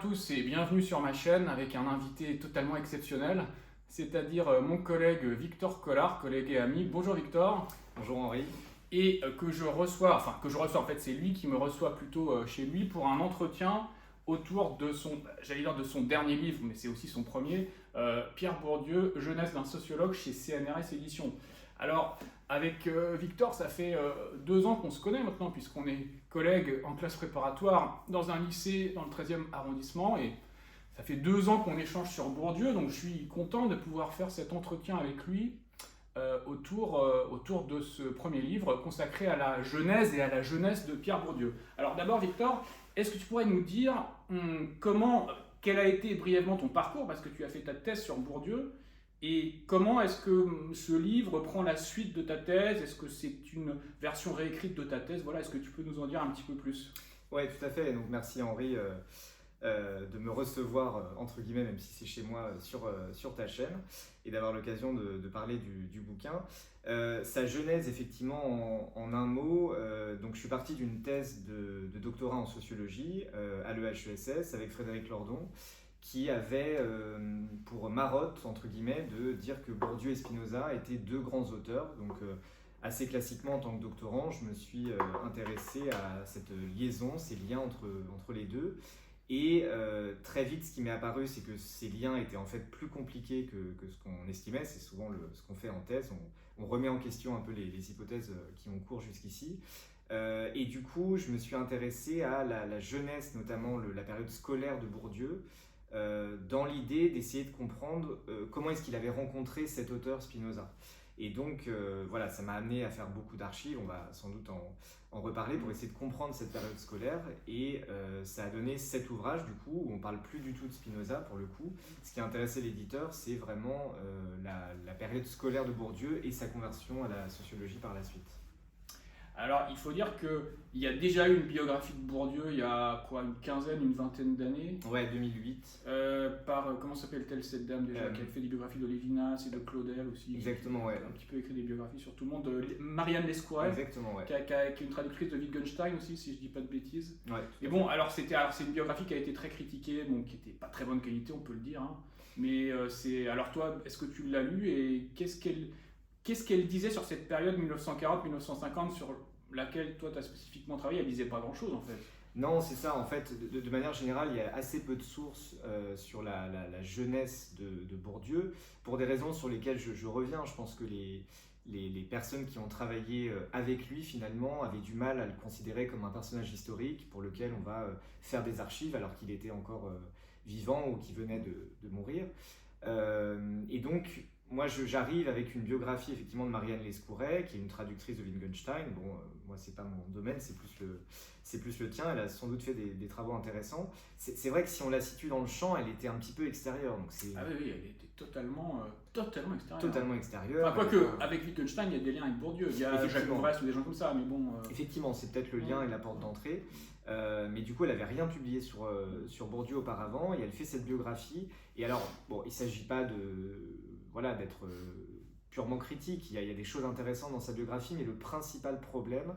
tous et bienvenue sur ma chaîne avec un invité totalement exceptionnel, c'est-à-dire mon collègue Victor Collard, collègue et ami. Bonjour Victor. Bonjour Henri. Et que je reçois, en fait c'est lui qui me reçoit plutôt chez lui pour un entretien autour de son, de son dernier livre, mais c'est aussi son premier, Pierre Bourdieu, Jeunesse d'un sociologue chez CNRS Éditions. Alors, avec Victor, ça fait 2 ans qu'on se connaît maintenant, puisqu'on est collègues en classe préparatoire dans un lycée dans le 13e arrondissement, et ça fait 2 ans qu'on échange sur Bourdieu, donc je suis content de pouvoir faire cet entretien avec lui autour de ce premier livre consacré à la genèse et à la jeunesse de Pierre Bourdieu. Alors d'abord, Victor, est-ce que tu pourrais nous dire quel a été brièvement ton parcours, parce que tu as fait ta thèse sur Bourdieu, et comment est-ce que ce livre prend la suite de ta thèse? Est-ce que c'est une version réécrite de ta thèse? Voilà, est-ce que tu peux nous en dire un petit peu plus? Oui, tout à fait. Donc, merci Henri de me recevoir, entre guillemets, même si c'est chez moi, sur ta chaîne, et d'avoir l'occasion de parler du bouquin. Sa genèse, effectivement, en un mot, donc je suis parti d'une thèse de doctorat en sociologie à l'EHESS avec Frédéric Lordon, qui avait pour marotte, entre guillemets, de dire que Bourdieu et Spinoza étaient 2 grands auteurs. Donc, assez classiquement, en tant que doctorant, je me suis intéressé à cette liaison, ces liens entre les deux. Et très vite, ce qui m'est apparu, c'est que ces liens étaient en fait plus compliqués que ce qu'on estimait. C'est souvent ce qu'on fait en thèse. On remet en question un peu les hypothèses qui ont cours jusqu'ici. Et du coup, je me suis intéressé à la jeunesse, notamment la période scolaire de Bourdieu, dans l'idée d'essayer de comprendre comment est-ce qu'il avait rencontré cet auteur Spinoza. Et donc, voilà, ça m'a amené à faire beaucoup d'archives, on va sans doute en reparler, pour essayer de comprendre cette période scolaire. Et ça a donné 7 ouvrages, du coup, où on ne parle plus du tout de Spinoza, pour le coup. Ce qui a intéressé l'éditeur, c'est vraiment la période scolaire de Bourdieu et sa conversion à la sociologie par la suite. Alors, il faut dire qu'il y a déjà eu une biographie de Bourdieu il y a quoi, une quinzaine, une vingtaine d'années. Ouais, 2008. Comment s'appelle-t-elle cette dame déjà, qui a fait des biographies de Lévinas et de Claudel aussi. Exactement, ouais. Un petit peu écrit des biographies sur tout le monde. Marianne Lescouret, Exactement, ouais. qui est une traductrice de Wittgenstein aussi, si je dis pas de bêtises. Ouais, et bon, alors c'est une biographie qui a été très critiquée, bon, qui n'était pas très bonne qualité, on peut le dire. Hein. Mais alors toi, est-ce que tu l'as lu et qu'est-ce qu'elle disait sur cette période 1940-1950 sur laquelle toi tu as spécifiquement travaillé? Elle disait pas grand-chose en fait. Non, c'est ça. En fait, de manière générale, il y a assez peu de sources sur la jeunesse de Bourdieu, pour des raisons sur lesquelles je reviens. Je pense que les personnes qui ont travaillé avec lui, finalement, avaient du mal à le considérer comme un personnage historique pour lequel on va faire des archives alors qu'il était encore vivant ou qu'il venait de mourir. Et donc, moi, j'arrive avec une biographie effectivement de Marianne Lescouret, qui est une traductrice de Wittgenstein. Bon, moi, c'est pas mon domaine, c'est plus le tien. Elle a sans doute fait des travaux intéressants. C'est vrai que si on la situe dans le champ, elle était un petit peu extérieure. Donc Ah oui, elle était totalement extérieure. Totalement extérieure. Enfin, quoique, avec Wittgenstein, il y a des liens avec Bourdieu. Il y a Jacques Mauresque ou des gens comme ça, mais bon... Effectivement, c'est peut-être le lien et la porte d'entrée. Mais du coup, elle n'avait rien publié sur Bourdieu auparavant, et elle fait cette biographie. Et alors, bon, il ne s'agit pas d'être purement critique. Il y a des choses intéressantes dans sa biographie, mais le principal problème,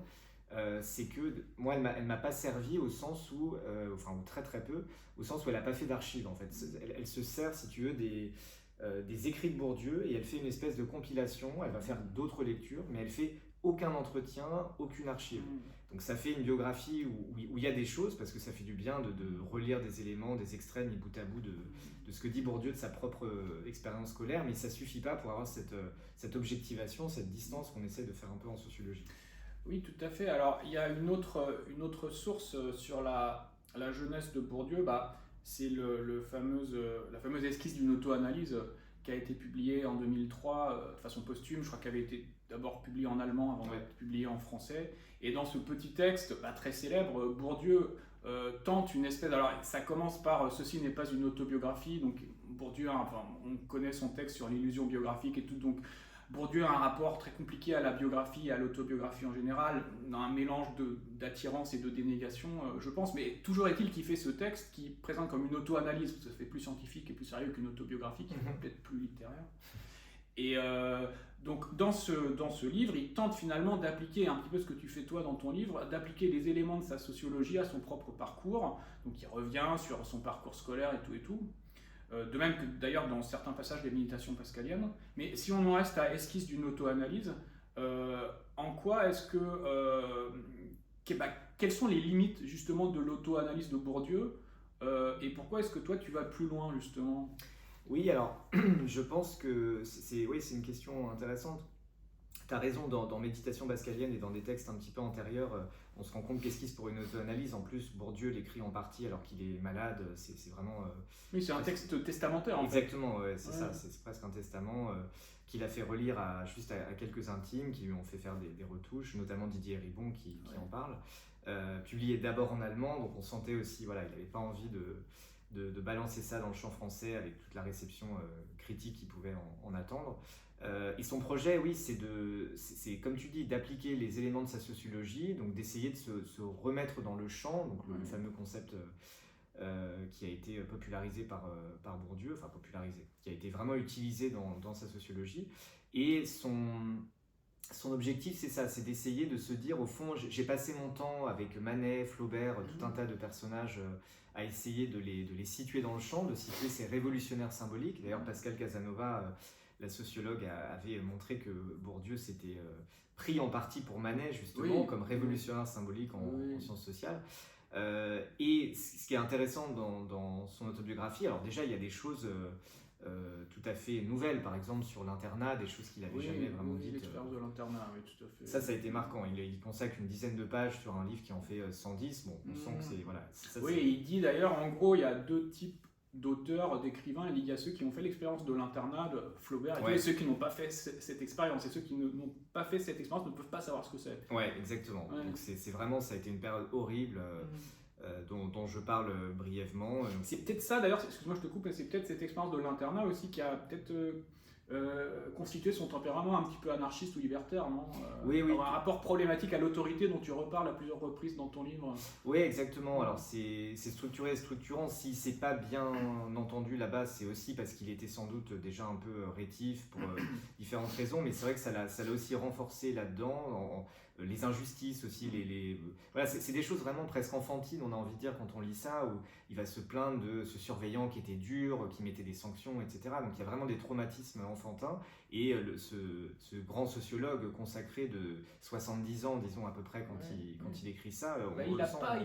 c'est que moi, elle m'a pas servi au sens où, ou très très peu, au sens où elle n'a pas fait d'archives en fait. Elle se sert, si tu veux, des écrits de Bourdieu, et elle fait une espèce de compilation. Elle va faire d'autres lectures, mais elle fait aucun entretien, aucune archive. Donc ça fait une biographie où il y a des choses, parce que ça fait du bien de relire des éléments, des extraits mis bout à bout de ce que dit Bourdieu de sa propre expérience scolaire, mais ça suffit pas pour avoir cette objectivation, cette distance qu'on essaie de faire un peu en sociologie. Oui, tout à fait. Alors, il y a une autre source sur la jeunesse de Bourdieu, c'est la fameuse esquisse d'une auto-analyse qui a été publiée en 2003 de façon posthume. Je crois qu'elle avait été d'abord publiée en allemand avant d'être publiée en français. Et dans ce petit texte très célèbre, Bourdieu tente une espèce... Alors, ça commence par « Ceci n'est pas une autobiographie ». Donc, Bourdieu, on connaît son texte sur l'illusion biographique et tout. Donc, Bourdieu a un rapport très compliqué à la biographie et à l'autobiographie en général, dans un mélange d'attirance et de dénégation, je pense. Mais toujours est-il qu'il fait ce texte qui présente comme une auto-analyse, parce que ça fait plus scientifique et plus sérieux qu'une autobiographie, qui est peut-être plus littéraire. Et Donc dans ce livre, il tente finalement d'appliquer un petit peu ce que tu fais toi dans ton livre, d'appliquer les éléments de sa sociologie à son propre parcours. Donc il revient sur son parcours scolaire et tout et tout. De même que d'ailleurs dans certains passages des méditations pascaliennes. Mais si on en reste à esquisse d'une auto-analyse, en quoi est-ce que... quelles sont les limites justement de l'auto-analyse de Bourdieu et pourquoi est-ce que toi tu vas plus loin justement? Oui, alors je pense que oui, c'est une question intéressante. Tu as raison, dans Méditation pascalienne et dans des textes un petit peu antérieurs, on se rend compte qu'esquisse pour une auto-analyse. En plus, Bourdieu l'écrit en partie alors qu'il est malade. C'est vraiment. Oui, c'est un texte testamentaire en fait. Exactement, ouais, c'est ça. C'est presque un testament qu'il a fait relire juste à quelques intimes qui lui ont fait faire des retouches, notamment Didier Ribon qui en parle. Publié d'abord en allemand, donc on sentait aussi, voilà, il n'avait pas envie de balancer ça dans le champ français avec toute la réception critique qu'il pouvait en attendre. Et son projet, oui, c'est comme tu dis, d'appliquer les éléments de sa sociologie, donc d'essayer de se remettre dans le champ, donc le fameux concept qui a été popularisé par Bourdieu, enfin popularisé, qui a été vraiment utilisé dans sa sociologie. Et son objectif, c'est ça, c'est d'essayer de se dire, au fond, j'ai passé mon temps avec Manet, Flaubert, tout un tas de personnages à essayer de les situer dans le champ, de situer ces révolutionnaires symboliques. D'ailleurs, Pascal Casanova, la sociologue, avait montré que Bourdieu s'était pris en partie pour Manet, justement, comme révolutionnaire symbolique en sciences sociales. Et ce qui est intéressant dans son autobiographie, alors déjà, il y a des choses... tout à fait nouvelles, par exemple sur l'internat, des choses qu'il n'avait jamais vraiment dites. L'expérience de l'internat, oui, tout à fait. Ça a été marquant. Il consacre une dizaine de pages sur un livre qui en fait 110. Bon, on sent que c'est... Voilà, il dit d'ailleurs, en gros, il y a deux types d'auteurs, d'écrivains. Il y a ceux qui ont fait l'expérience de l'internat, de Flaubert, et ceux qui n'ont pas fait cette expérience. Et ceux qui n'ont pas fait cette expérience ne peuvent pas savoir ce que c'est. Ouais, exactement. Ouais. Donc c'est vraiment, ça a été une période horrible. Dont je parle brièvement. C'est peut-être ça d'ailleurs, excuse-moi je te coupe, mais c'est peut-être cette expérience de l'internat aussi qui a peut-être constitué son tempérament un petit peu anarchiste ou libertaire, non? Oui. Un rapport problématique à l'autorité dont tu reparles à plusieurs reprises dans ton livre. Oui, exactement. Alors c'est structuré et structurant. Si c'est pas bien entendu là-bas, c'est aussi parce qu'il était sans doute déjà un peu rétif pour différentes raisons, mais c'est vrai que ça l'a aussi renforcé là-dedans. Les injustices aussi, voilà, c'est des choses vraiment presque enfantines, on a envie de dire, quand on lit ça, où il va se plaindre de ce surveillant qui était dur, qui mettait des sanctions, etc. Donc il y a vraiment des traumatismes enfantins, et ce grand sociologue consacré de 70 ans, disons à peu près, quand il écrit ça, il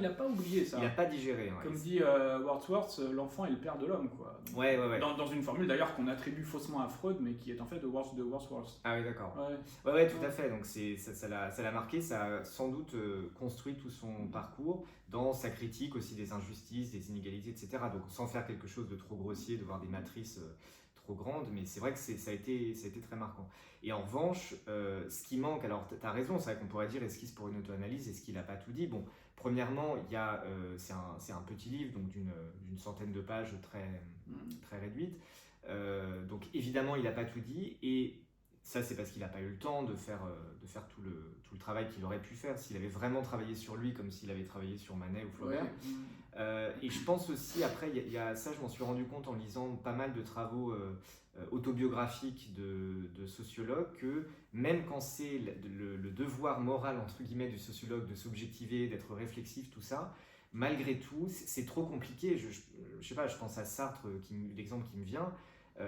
n'a pas oublié ça. Il n'a pas digéré. Comme dit Wordsworth, l'enfant est le père de l'homme, quoi. Donc, ouais. Dans une formule d'ailleurs qu'on attribue faussement à Freud, mais qui est en fait de Wordsworth. Ah oui, d'accord. Ouais, tout à fait. Donc ça l'a marqué, ça a sans doute construit tout son parcours dans sa critique aussi des injustices, des inégalités, etc. Donc sans faire quelque chose de trop grossier, de voir des matrices trop grandes, mais c'est vrai que ça a été très marquant. Et en revanche, ce qui manque, alors tu as raison, c'est vrai qu'on pourrait dire esquisse pour une auto-analyse, est-ce qu'il n'a pas tout dit? Bon, premièrement, c'est un petit livre, donc d'une centaine de pages très réduite, donc évidemment il n'a pas tout dit, et ça, c'est parce qu'il n'a pas eu le temps de faire tout le travail qu'il aurait pu faire s'il avait vraiment travaillé sur lui comme s'il avait travaillé sur Manet ou Flaubert. Et je pense aussi, après, il y a ça, je m'en suis rendu compte en lisant pas mal de travaux autobiographiques de sociologues, que même quand c'est le devoir moral, entre guillemets, du sociologue de s'objectiver, d'être réflexif, tout ça, malgré tout, c'est trop compliqué. Je sais pas, je pense à Sartre, l'exemple qui me vient.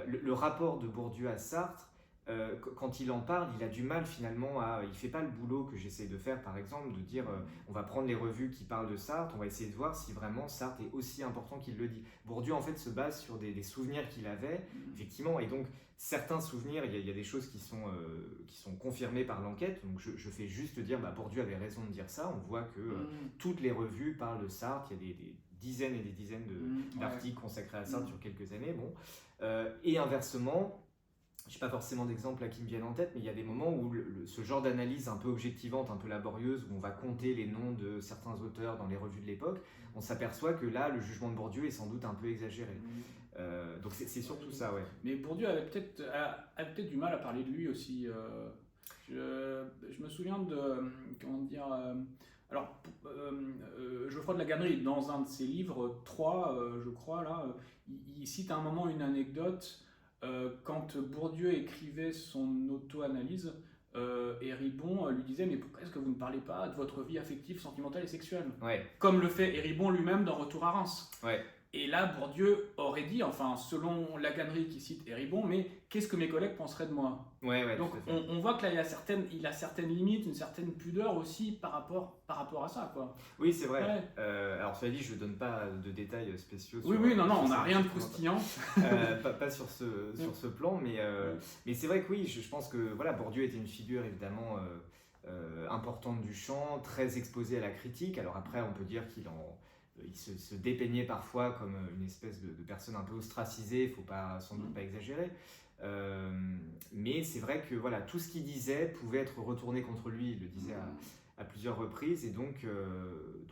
Le rapport de Bourdieu à Sartre, quand il en parle, il a du mal finalement il fait pas le boulot que j'essaie de faire, par exemple, de dire on va prendre les revues qui parlent de Sartre, on va essayer de voir si vraiment Sartre est aussi important qu'il le dit. Bourdieu en fait se base sur des souvenirs qu'il avait, effectivement, et donc certains souvenirs, il y a des choses qui sont confirmées par l'enquête, donc je fais juste dire Bourdieu avait raison de dire ça, on voit que toutes les revues parlent de Sartre, il y a des dizaines et des dizaines d'articles consacrés à Sartre sur quelques années, et inversement, je n'ai pas forcément d'exemple là qui me viennent en tête, mais il y a des moments où ce genre d'analyse un peu objectivante, un peu laborieuse, où on va compter les noms de certains auteurs dans les revues de l'époque, on s'aperçoit que là, le jugement de Bourdieu est sans doute un peu exagéré. Donc c'est surtout ça, ouais. Mais Bourdieu avait peut-être du mal à parler de lui aussi. Je me souviens de... Comment dire... Geoffroy de la Gannerie, dans un de ses livres, 3, je crois, là, il cite à un moment une anecdote quand Bourdieu écrivait son auto-analyse, Héribon lui disait mais pourquoi est-ce que vous ne parlez pas de votre vie affective, sentimentale et sexuelle? Ouais, Comme le fait Héribon lui-même dans Retour à Reims. ouais, Et là, Bourdieu aurait dit, enfin, selon Laganerie qui cite Héribon, mais qu'est-ce que mes collègues penseraient de moi? ouais, Donc, tout à fait. on voit que là, il a certaines limites, une certaine pudeur aussi par rapport à ça, quoi. Oui, c'est vrai. Ouais. Alors, cela dit, je ne donne pas de détails spéciaux Oui, sur, oui, non, sur on n'a cette rien de documentation. croustillant. Pas sur ce plan, mais c'est vrai que oui, je pense que voilà, Bourdieu était une figure évidemment importante du chant, très exposée à la critique. Alors après, on peut dire il se dépeignait parfois comme une espèce de personne un peu ostracisée, il ne faut sans doute pas exagérer. Mais c'est vrai que voilà, tout ce qu'il disait pouvait être retourné contre lui, il le disait à plusieurs reprises, et donc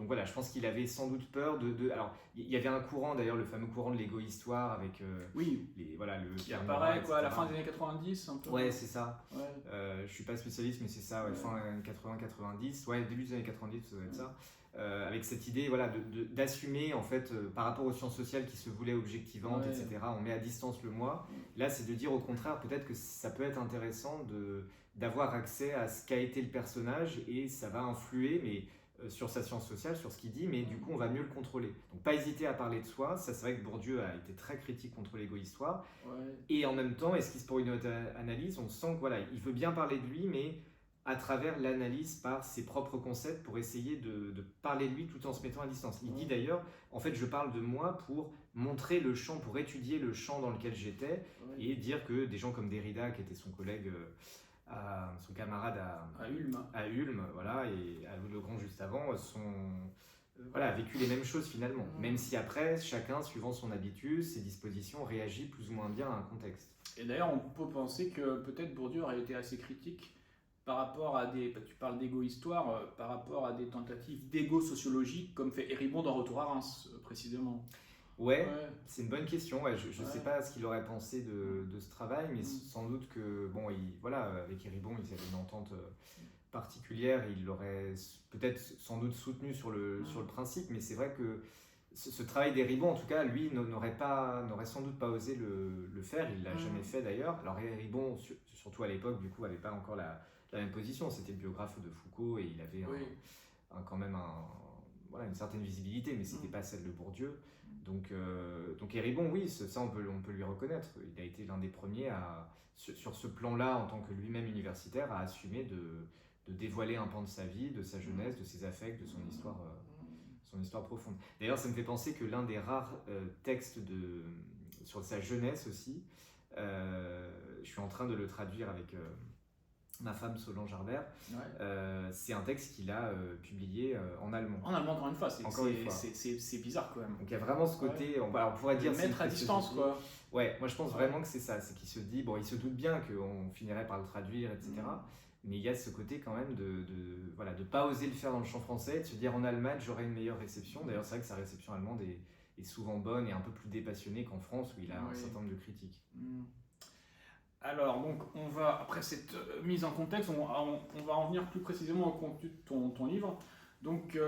voilà, je pense qu'il avait sans doute peur alors, il y avait un courant, d'ailleurs, le fameux courant de l'égo-histoire avec Oui, voilà, le qui Pierre apparaît Nora, quoi, à la etc. fin des années 90, un peu. Ouais, c'est ça. Ouais. Je suis pas spécialiste, mais c'est ça, ouais, Ouais. fin 80-90, ouais, début des années 90, ça doit être ça. Avec cette idée voilà, d'assumer en fait par rapport aux sciences sociales qui se voulaient objectivantes, Ouais. etc. On met à distance le moi. Là, c'est de dire au contraire, peut-être que ça peut être intéressant d'avoir accès à ce qu'a été le personnage et ça va influer, mais sur sa science sociale, sur ce qu'il dit, mais du coup, on va mieux le contrôler. Donc, pas hésiter à parler de soi. Ça, c'est vrai que Bourdieu a été très critique contre l'égo-histoire. Ouais. Et en même temps, esquisse pour une autre analyse, on sent que voilà, il veut bien parler de lui, mais à travers l'analyse par ses propres concepts pour essayer de parler de lui tout en se mettant à distance. Il dit d'ailleurs, en fait, je parle de moi pour montrer le champ, pour étudier le champ dans lequel j'étais, Ouais. et dire que des gens comme Derrida, qui était son collègue, son camarade À Ulm. à Ulm, voilà, et à Louis le Grand juste avant, voilà, a vécu les mêmes choses finalement. Même si après, chacun, suivant son habitus, ses dispositions, réagit plus ou moins bien à un contexte. Et d'ailleurs, on peut penser que peut-être Bourdieu aurait été assez critique par rapport à tu parles d'égo-histoire, par rapport à des tentatives d'égo sociologique, comme fait Héribon dans Retour à Reims, précisément. Ouais, Ouais. c'est une bonne question. Ouais, je ne sais Ouais. pas ce qu'il aurait pensé de ce travail, mais sans doute que, bon, voilà, avec Héribon, ils avaient une entente particulière, il l'aurait peut-être sans doute soutenu sur le principe, mais c'est vrai que ce travail d'Héribon, en tout cas, lui, n'aurait sans doute pas osé le faire, il l'a jamais fait d'ailleurs. Alors Héribon, surtout à l'époque, du coup, n'avait pas encore la même position, c'était le biographe de Foucault et il avait Oui. quand même voilà, une certaine visibilité, mais c'était pas celle de Bourdieu. Donc Héribon, oui, ça on peut lui reconnaître. Il a été l'un des premiers sur ce plan-là, en tant que lui-même universitaire, à assumer de dévoiler un pan de sa vie, de sa jeunesse, de ses affects, de son histoire profonde. D'ailleurs, ça me fait penser que l'un des rares textes sur sa jeunesse aussi, je suis en train de le traduire avec ma femme Solange Harbert, c'est un texte qu'il a publié en allemand. En allemand, encore une fois, c'est bizarre quand même. Donc il y a vraiment ce côté, on pourrait dire... Mettre à distance, quoi. Ouais, moi je pense vraiment que c'est ça, c'est qu'il se dit, bon, il se doute bien qu'on finirait par le traduire, etc. Mais il y a ce côté quand même de pas oser le faire dans le champ français, de se dire en Allemagne j'aurai une meilleure réception. D'ailleurs, c'est vrai que sa réception allemande est souvent bonne et un peu plus dépassionnée qu'en France, où il a un certain nombre de critiques. Alors, donc, après cette mise en contexte, on va en venir plus précisément au contenu de ton livre. Donc,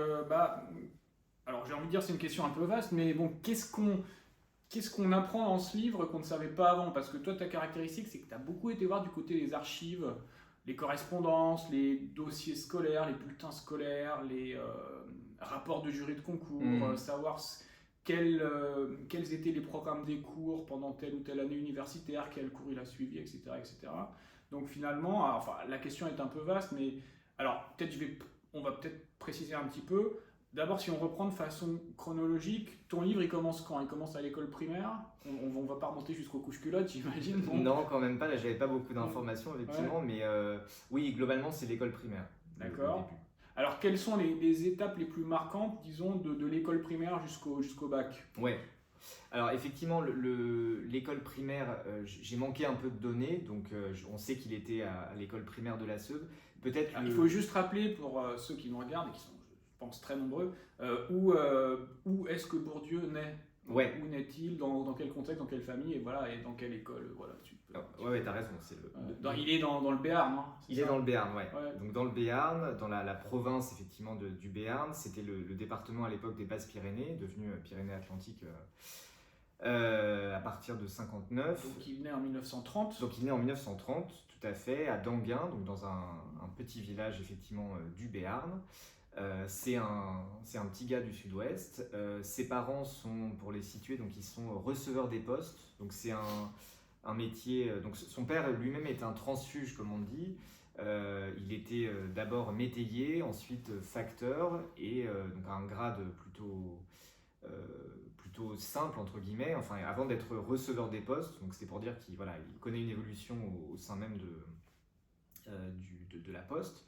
alors j'ai envie de dire c'est une question un peu vaste, mais bon, qu'est-ce qu'on apprend dans ce livre qu'on ne savait pas avant? Parce que toi, ta caractéristique, c'est que tu as beaucoup été voir du côté des archives, les correspondances, les dossiers scolaires, les bulletins scolaires, les rapports de jury de concours, savoir quels étaient les programmes des cours pendant telle ou telle année universitaire, quel cours il a suivi, etc. etc. Donc finalement, la question est un peu vaste, mais alors on va peut-être préciser un petit peu. D'abord, si on reprend de façon chronologique, ton livre il commence quand? Il commence à l'école primaire? On va pas remonter jusqu'aux couches culottes, j'imagine? Non, quand même pas, là j'avais pas beaucoup d'informations effectivement, mais oui, globalement c'est l'école primaire. D'accord. Alors, quelles sont les étapes les plus marquantes, disons, de l'école primaire jusqu'au bac? Ouais. Alors, effectivement, l'école primaire, j'ai manqué un peu de données, donc on sait qu'il était à l'école primaire de la Seube. Peut-être. Il faut juste rappeler pour ceux qui nous regardent et qui sont, je pense, très nombreux, où est-ce que Bourdieu naît? Ouais. Où naît-il? Dans quel contexte? Dans quelle famille? Et voilà, et dans quelle école? Voilà. Ouais, t'as raison. Il est dans le Béarn. Hein, il est dans le Béarn, ouais. Donc dans le Béarn, dans la province effectivement du Béarn, c'était le département à l'époque des Basses-Pyrénées, devenu Pyrénées-Atlantiques à partir de 59. Donc il naît en 1930. Donc il naît en 1930, tout à fait, à Danguin, donc dans un petit village effectivement du Béarn. C'est un petit gars du sud-ouest. Ses parents sont, pour les situer, donc ils sont receveurs des postes. Donc c'est un métier. Donc son père lui-même est un transfuge, comme on dit. Il était d'abord métayer, ensuite facteur, et donc à un grade plutôt simple entre guillemets, enfin avant d'être receveur des postes. Donc c'est pour dire qu'il il connaît une évolution au sein même de la poste.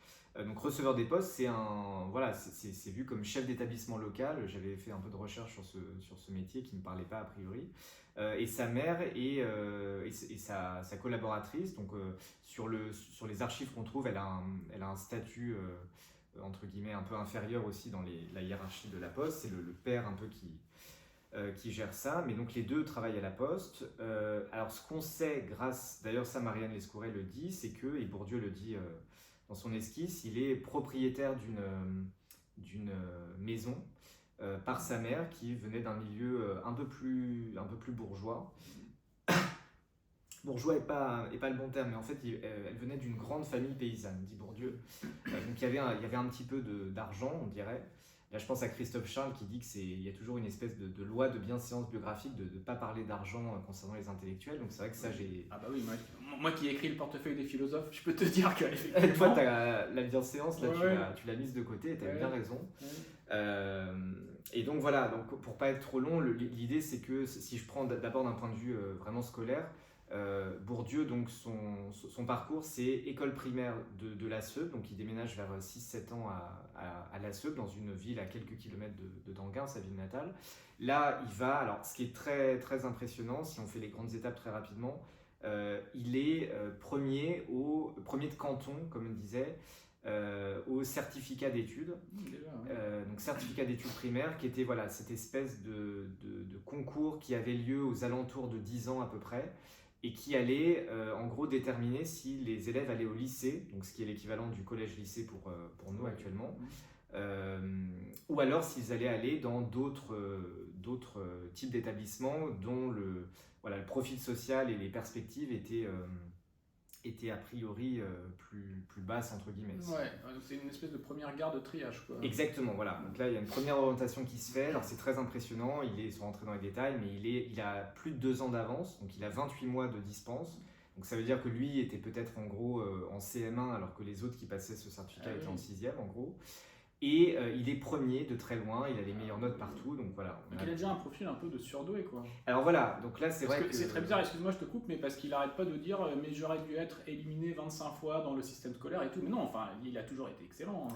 Donc receveur des postes, c'est vu comme chef d'établissement local. J'avais fait un peu de recherche sur ce métier qui ne me parlait pas a priori. Et sa mère et sa collaboratrice. Donc sur les archives qu'on trouve, elle a un statut entre guillemets un peu inférieur aussi dans la hiérarchie de la poste. C'est le père un peu qui gère ça, mais donc les deux travaillent à la poste. Alors ce qu'on sait, d'ailleurs ça Marianne Lescouret le dit, c'est que, et Bourdieu le dit dans son esquisse, il est propriétaire d'une maison par sa mère qui venait d'un milieu un peu plus bourgeois. Bourgeois n'est pas le bon terme, mais en fait elle venait d'une grande famille paysanne, dit Bourdieu. Donc il y avait un petit peu d'argent, on dirait. Là, je pense à Christophe Charles qui dit qu'il y a toujours une espèce de loi de bienséance biographique de ne pas parler d'argent concernant les intellectuels. Donc c'est vrai que ça, j'ai... Ah bah oui, moi qui ai écrit le portefeuille des philosophes, je peux te dire que... Toi, la bienséance, là, ouais. Tu l'as mise de côté et tu as bien raison. Ouais. Et donc voilà, donc, pour pas être trop long, l'idée c'est que si je prends d'abord d'un point de vue vraiment scolaire, Bourdieu, donc son parcours, c'est école primaire de La Seuve, donc il déménage vers 6-7 ans à La Seuve, dans une ville à quelques kilomètres de Danguin, sa ville natale. Là, il va, alors ce qui est très, très impressionnant, si on fait les grandes étapes très rapidement, il est premier de canton, comme on disait, au certificat d'études, donc certificat d'études primaires, qui était cette espèce de concours qui avait lieu aux alentours de 10 ans à peu près, et qui allait en gros déterminer si les élèves allaient au lycée, donc ce qui est l'équivalent du collège-lycée pour nous actuellement, ou alors s'ils allaient aller dans d'autres types d'établissements dont le profil social et les perspectives étaient a priori plus basses entre guillemets. Ouais, c'est une espèce de première gare de triage, quoi. Exactement, voilà. Donc là, il y a une première orientation qui se fait. Alors c'est très impressionnant, sans rentrer dans les détails, mais il a plus de 2 ans d'avance, donc il a 28 mois de dispense. Donc ça veut dire que lui était peut-être en gros en CM1, alors que les autres qui passaient ce certificat étaient en 6e en gros. Et il est premier de très loin, il a les meilleures notes partout, donc voilà. Donc il a déjà un profil un peu de surdoué, quoi. Alors voilà, donc là c'est vrai que... C'est très bizarre, excuse-moi je te coupe, mais parce qu'il arrête pas de dire mais j'aurais dû être éliminé 25 fois dans le système scolaire et tout, mais non, enfin il a toujours été excellent.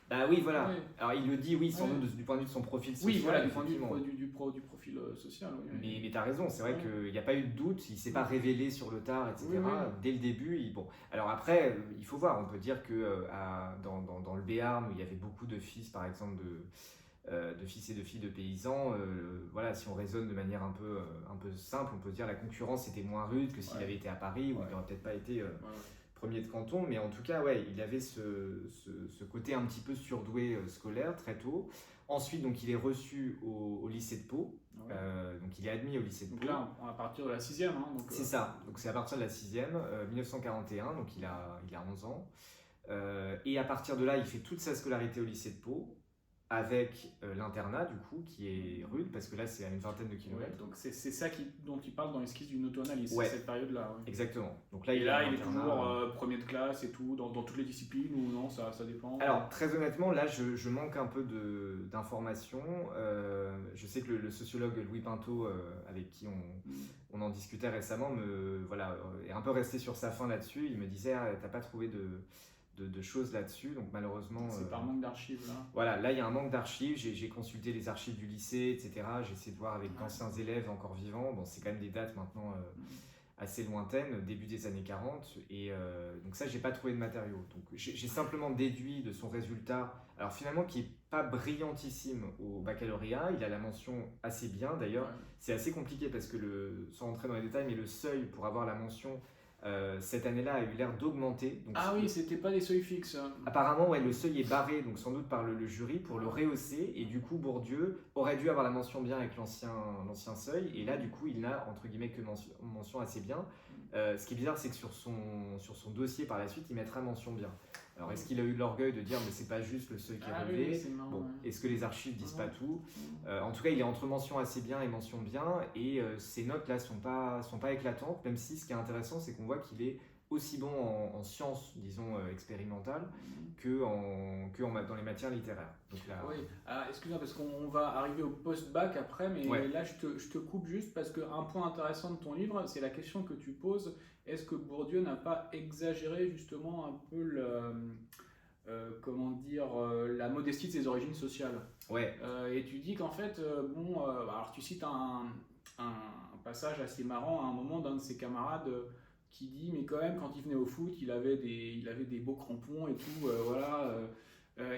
Bah oui, voilà. Ouais. Alors il le dit, oui, sans doute du point de vue de son profil social. Oui, voilà, du point de vue du profil social. Oui. Mais tu as raison, c'est vrai qu'il n'y a pas eu de doute, il ne s'est pas révélé sur le tard, etc. Oui. Dès le début, bon. Alors après, il faut voir, on peut dire que dans le Béarn, où il y avait beaucoup de fils, par exemple, de fils et de filles de paysans, si on raisonne de manière un peu simple, on peut dire que la concurrence était moins rude que s'il avait été à Paris, où il n'aurait peut-être pas été... premier de canton, mais en tout cas, il avait ce côté un petit peu surdoué scolaire très tôt. Ensuite, donc, il est reçu au lycée de Pau, donc il est admis au lycée de Pau. Donc là, à partir de la 6e. C'est ça, donc c'est à partir de la 6e, 1941, donc il a 11 ans. Et à partir de là, il fait toute sa scolarité au lycée de Pau, avec l'internat du coup qui est rude parce que là c'est à une vingtaine de kilomètres. Ouais, donc c'est ça dont il parle dans l'esquisse d'une auto-analyse, cette période-là. Ouais. Exactement. Donc là, il est toujours premier de classe et tout, dans toutes les disciplines ou non, ça dépend. Alors très honnêtement, là je manque un peu d'informations. Je sais que le sociologue Louis Pinto, avec qui on en discutait récemment, est un peu resté sur sa faim là-dessus. Il me disait t'as pas trouvé de choses là-dessus, donc malheureusement... C'est par manque d'archives, là. Voilà, là il y a un manque d'archives, j'ai consulté les archives du lycée, etc. J'ai essayé de voir avec d'anciens élèves encore vivants, bon c'est quand même des dates maintenant assez lointaines, début des années 40, et donc ça j'ai pas trouvé de matériaux. Donc j'ai simplement déduit de son résultat, alors finalement qui est pas brillantissime au baccalauréat, il a la mention assez bien d'ailleurs, c'est assez compliqué parce que, sans rentrer dans les détails, mais le seuil pour avoir la mention cette année-là a eu l'air d'augmenter. Donc, Ah oui, c'était pas des seuils fixes. apparemment, ouais, le seuil est barré, donc sans doute par le jury pour le rehausser. Et du coup, Bourdieu aurait dû avoir la mention bien avec l'ancien seuil. Et là, du coup, il n'a entre guillemets que mention assez bien. Ce qui est bizarre, c'est que sur son dossier par la suite, il mettra mention bien. Alors, est-ce qu'il a eu l'orgueil de dire mais c'est pas juste le seuil qui est relevé? Oui, c'est marrant, Bon, ouais. est-ce que les archives disent pas tout? En tout cas, il est entre mention assez bien et mention bien, et ces notes là sont pas éclatantes, même si ce qui est intéressant, c'est qu'on voit qu'il est aussi bon en sciences, disons, expérimentales, dans les matières littéraires. Donc là, Oui, excuse-moi, parce qu'on va arriver au post-bac après, mais ouais. là je te coupe juste parce qu'un point intéressant de ton livre, c'est la question que tu poses, est-ce que Bourdieu n'a pas exagéré justement un peu comment dire, la modestie de ses origines sociales? Ouais. Et tu dis qu'en fait, alors tu cites un passage assez marrant à un moment d'un de ses camarades qui dit, mais quand même, quand il venait au foot, il avait des beaux crampons et tout, voilà.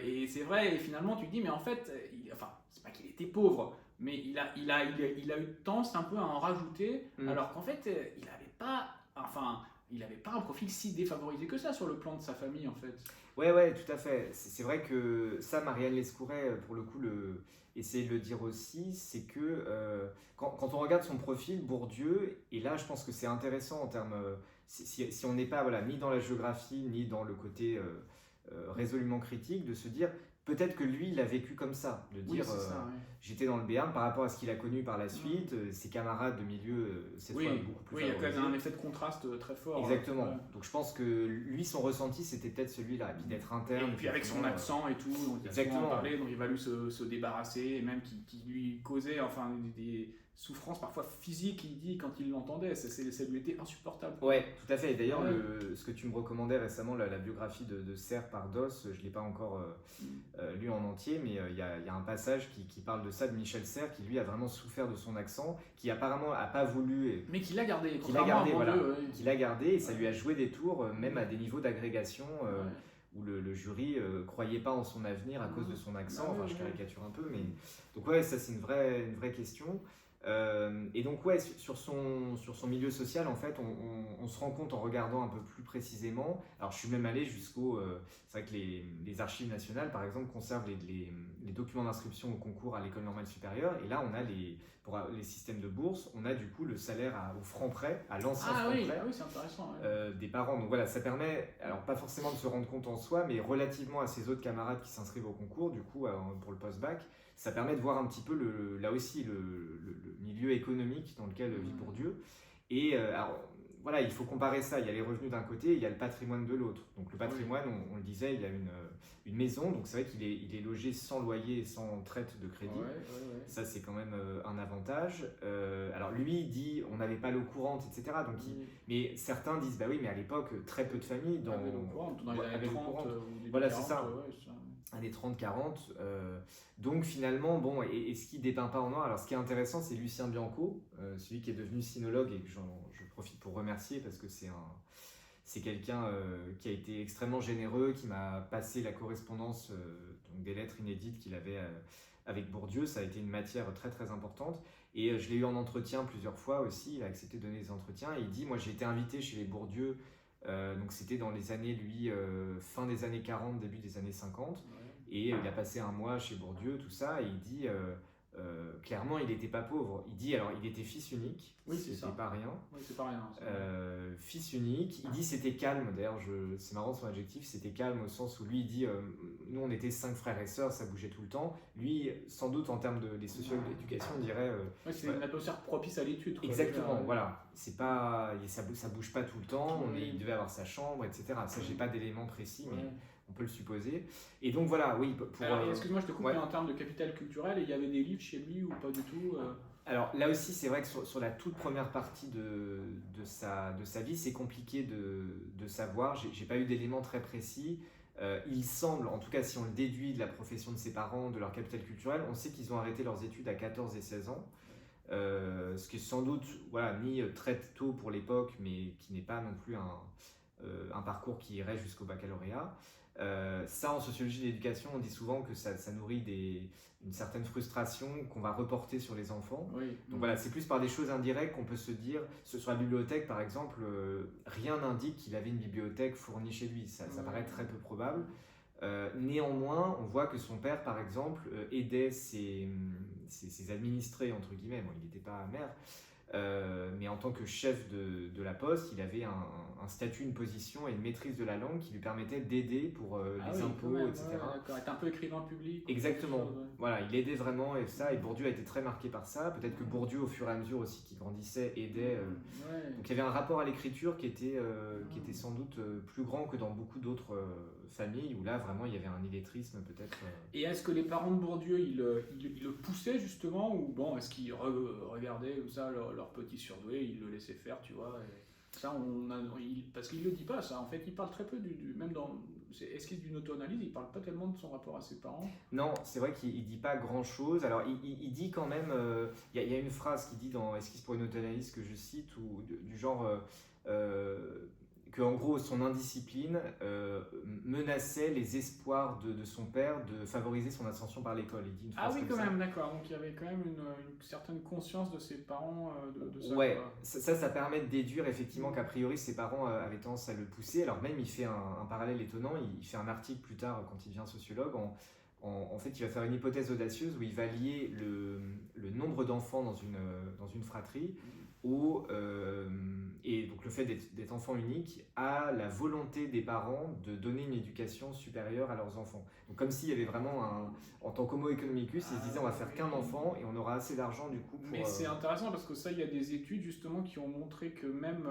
Et c'est vrai, et finalement, tu te dis, mais en fait, enfin, c'est pas qu'il était pauvre, mais il a eu tendance un peu à en rajouter, alors qu'en fait, il avait pas un profil si défavorisé que ça sur le plan de sa famille, en fait. Ouais, tout à fait. C'est vrai que ça, Marianne Lescouret, pour le coup, essayait de le dire aussi, c'est que quand on regarde son profil, Bourdieu, et là, je pense que c'est intéressant en termes, si on n'est pas voilà, ni dans la géographie, ni dans le côté résolument critique, de se dire, peut-être que lui, il a vécu comme ça, de Oui, dire, c'est ça, ouais. j'étais dans le Béarn par rapport à ce qu'il a connu par la suite, ses camarades de milieu, cette fois beaucoup plus Oui, il y a quand même favorisés. un effet de contraste très fort. Exactement. Ouais. Donc je pense que lui, son ressenti, c'était peut-être celui-là. Et puis d'être interne. Et puis avec son justement, accent et tout, dont il a Exactement. souvent parlé, dont il va lui se débarrasser, et même qui lui causait enfin, des souffrances parfois physiques, il dit, quand il l'entendait. Ça lui était insupportable. Ouais, tout à fait. Et d'ailleurs, Ouais. ce que tu me recommandais récemment, la biographie de Serre par Doss, je ne l'ai pas encore lu en entier, mais il y a un passage qui parle de ça, de Michel Serre, qui lui a vraiment souffert de son accent, qui apparemment n'a pas voulu. Mais qui l'a gardé. Qui l'a gardé, voilà. Ouais. Qui l'a gardé, et ça lui a joué des tours, même à des niveaux d'agrégation. Où le jury croyait pas en son avenir à cause de son accent, enfin je caricature un peu, mais donc ouais, ça c'est une vraie question. Et donc ouais, sur son milieu social, en fait, on se rend compte en regardant un peu plus précisément. Alors je suis même allé jusqu'au, c'est vrai que les archives nationales, par exemple, conservent les documents d'inscription au concours à l'école normale supérieure, et là on a pour les systèmes de bourse, on a du coup le salaire au franc prêt, à l'ancien franc prêt, oui, c'est intéressant. Ouais. des parents. Donc voilà, ça permet, alors pas forcément de se rendre compte en soi, mais relativement à ses autres camarades qui s'inscrivent au concours, du coup pour le post-bac, ça permet de voir un petit peu là aussi le milieu économique dans lequel vit Bourdieu. Et alors voilà, il faut comparer ça. Il y a les revenus d'un côté, et il y a le patrimoine de l'autre. Donc le patrimoine, on le disait, il y a une maison, donc c'est vrai qu'il est logé sans loyer et sans traite de crédit. Ouais. Ça, c'est quand même un avantage. Alors lui, il dit on n'avait pas l'eau courante, etc. Donc mais certains disent bah oui, mais à l'époque, très peu de familles dans les années 30 ou début voilà, 40, c'est ça. Années 30-40. Donc finalement, bon, et ce qui dépeint pas en noir, alors ce qui est intéressant, c'est Lucien Bianco, celui qui est devenu sinologue et que je profite pour remercier parce que c'est quelqu'un qui a été extrêmement généreux, qui m'a passé la correspondance, donc des lettres inédites qu'il avait avec Bourdieu. Ça a été une matière très très importante. Et je l'ai eu en entretien plusieurs fois aussi, il a accepté de donner des entretiens. Et il dit, moi j'ai été invité chez les Bourdieu, donc c'était dans les années, fin des années 40, début des années 50. Et il a passé un mois chez Bourdieu, tout ça, et il dit... clairement, il n'était pas pauvre. Il dit, alors, il était fils unique, c'était pas rien. Oui, c'est pas rien. Fils unique. Il dit c'était calme. D'ailleurs, c'est marrant son adjectif, c'était calme au sens où lui, il dit, nous, on était 5 frères et sœurs, ça bougeait tout le temps. Lui, sans doute, en termes des sociologues de l'éducation, on dirait... c'est une atmosphère propice à l'étude. Exactement, voilà. C'est pas, ça bouge pas tout le temps, il devait avoir sa chambre, etc. Ça, j'ai pas d'éléments précis, mais... On peut le supposer. Et donc voilà, oui. Alors, excuse-moi, je te coupe, mais en termes de capital culturel, il y avait des livres chez lui ou pas du tout Alors là aussi, c'est vrai que sur la toute première partie de sa vie, c'est compliqué de savoir. J'ai pas eu d'éléments très précis. Il semble, en tout cas si on le déduit de la profession de ses parents, de leur capital culturel, on sait qu'ils ont arrêté leurs études à 14 et 16 ans. Ce qui est sans doute ni très tôt pour l'époque, mais qui n'est pas non plus un parcours qui irait jusqu'au baccalauréat. Ça, en sociologie de l'éducation, on dit souvent que ça nourrit une certaine frustration qu'on va reporter sur les enfants. Oui. Donc voilà, c'est plus par des choses indirectes qu'on peut se dire. Sur la bibliothèque, par exemple, rien n'indique qu'il avait une bibliothèque fournie chez lui. Ça paraît très peu probable. Néanmoins, on voit que son père, par exemple, aidait ses administrés, entre guillemets. Bon, il n'était pas maire, mais en tant que chef de la poste, il avait un statut, une position et une maîtrise de la langue qui lui permettait d'aider pour les impôts, même, etc. Ouais, d'accord. Être un peu écrivain public. Exactement. Chose, ouais. Voilà, il aidait vraiment et ça. Et Bourdieu a été très marqué par ça. Peut-être que Bourdieu, au fur et à mesure aussi qu'il grandissait, aidait. Ouais. Donc il y avait un rapport à l'écriture qui était sans doute plus grand que dans beaucoup d'autres familles où là vraiment il y avait un illettrisme peut-être. Et est-ce que les parents de Bourdieu, ils le poussaient justement, ou bon, est-ce qu'ils regardaient comme ça leur petit surdoué, ils le laissaient faire, tu vois ça, parce qu'il le dit pas, ça. En fait, il parle très peu même dans Esquisse d'une auto-analyse, il parle pas tellement de son rapport à ses parents. Non, c'est vrai qu'il dit pas grand-chose. Alors, il dit quand même. Il y a une phrase qu'il dit dans Esquisse pour une auto-analyse que je cite, du genre que en gros son indiscipline menaçait les espoirs de son père de favoriser son ascension par l'école. Il dit une phrase oui, comme quand ça. même, d'accord. Donc il y avait quand même une certaine conscience de ses parents de ça. Ouais, Quoi. ça permet de déduire effectivement qu'a priori ses parents avaient tendance à le pousser. Alors même il fait un parallèle étonnant, il fait un article plus tard quand il devient sociologue. En fait, il va faire une hypothèse audacieuse où il va lier le nombre d'enfants dans une fratrie et donc le fait d'être enfant unique à la volonté des parents de donner une éducation supérieure à leurs enfants. Donc comme s'il y avait vraiment en tant qu'homo economicus, ils se disaient on va faire qu'un enfant et on aura assez d'argent du coup pour... Mais c'est intéressant parce que ça, il y a des études justement qui ont montré que même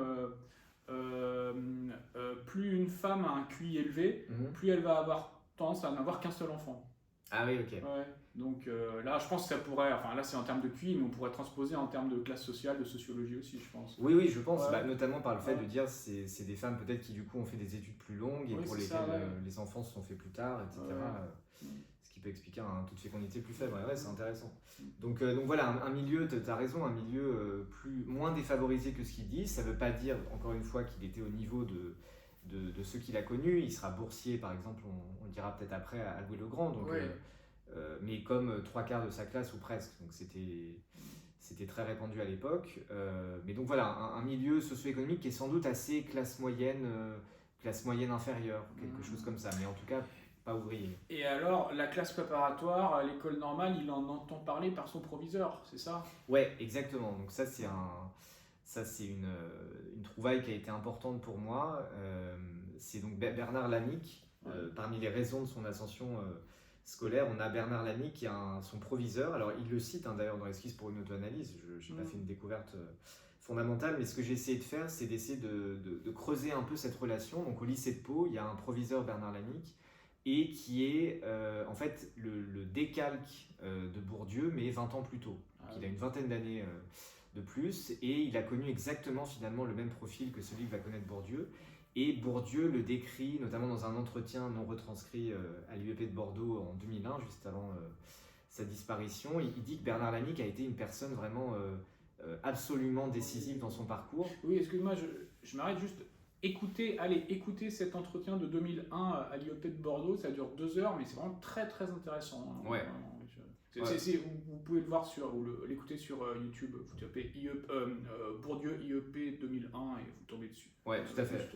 plus une femme a un QI élevé, plus elle va avoir tendance à n'avoir qu'un seul enfant. Ah oui, ok. Ouais. Donc là, je pense que ça pourrait, enfin là c'est en termes de QI, mais on pourrait transposer en termes de classe sociale, de sociologie aussi, je pense. Oui, je pense, Ouais. notamment par le fait de dire c'est des femmes peut-être qui du coup ont fait des études plus longues et pour lesquelles les enfants se sont faits plus tard, etc. Ce qui peut expliquer un taux de fécondité plus faible. Ouais, c'est intéressant. Donc voilà, un milieu, tu as raison, un milieu moins défavorisé que ce qu'il dit. Ça ne veut pas dire, encore une fois, qu'il était au niveau de ceux qu'il a connus. Il sera boursier, par exemple, on le dira peut-être après, à Louis-le-Grand. Donc, mais comme 3/4 de sa classe ou presque. Donc c'était très répandu à l'époque. Mais donc voilà, un milieu socio-économique qui est sans doute assez classe moyenne inférieure, quelque chose comme ça. Mais en tout cas, pas ouvrier. Et alors, la classe préparatoire, l'école normale, il en entend parler par son proviseur, c'est ça? Ouais, exactement. Donc ça c'est une trouvaille qui a été importante pour moi. C'est donc Bernard Lamick. Parmi les raisons de son ascension scolaire, on a Bernard Lamick qui est son proviseur. Alors il le cite d'ailleurs dans Esquisse pour une auto-analyse. Je n'ai pas fait une découverte fondamentale, mais ce que j'ai essayé de faire, c'est d'essayer de creuser un peu cette relation. Donc au lycée de Pau, il y a un proviseur, Bernard Lamick, et qui est en fait le décalque de Bourdieu, mais 20 ans plus tôt. Donc, il a une vingtaine d'années de plus, et il a connu exactement finalement le même profil que celui que va connaître Bourdieu. Et Bourdieu le décrit, notamment dans un entretien non retranscrit à l'IEP de Bordeaux en 2001, juste avant sa disparition. Il dit que Bernard Lamick a été une personne vraiment absolument décisive dans son parcours. Oui, excuse-moi, je m'arrête juste. Écoutez cet entretien de 2001 à l'IEP de Bordeaux, ça dure 2 heures, mais c'est vraiment très très intéressant. Ouais. Vous pouvez le voir ou l'écouter sur YouTube, vous tapez Bourdieu IEP 2001 et vous tombez dessus. Ouais, tout à fait.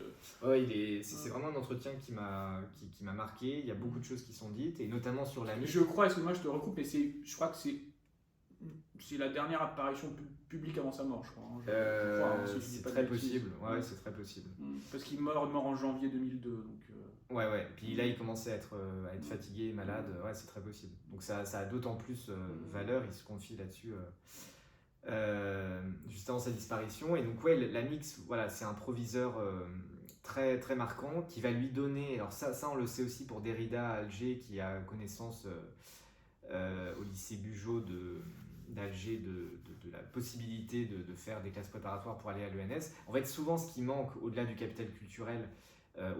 C'est vraiment un entretien qui m'a marqué. Il y a beaucoup de choses qui sont dites, et notamment sur Lamick. Je crois, excuse-moi, je te recoupe, mais je crois que c'est la dernière apparition publique avant sa mort, je crois. C'est très possible. Ouais, c'est très possible. Parce qu'il meurt en janvier 2002. Donc, Ouais. Puis là, il commençait à être fatigué, malade. Ouais, c'est très possible. Donc ça a d'autant plus valeur. Il se confie là-dessus juste avant sa disparition. Et donc Lamick, voilà, c'est un proviseur très très marquant qui va lui donner. Alors ça on le sait aussi pour Derrida à Alger, qui a connaissance au lycée Bugeaud d'Alger de la possibilité de faire des classes préparatoires pour aller à l'ENS. En fait, souvent, ce qui manque, au-delà du capital culturel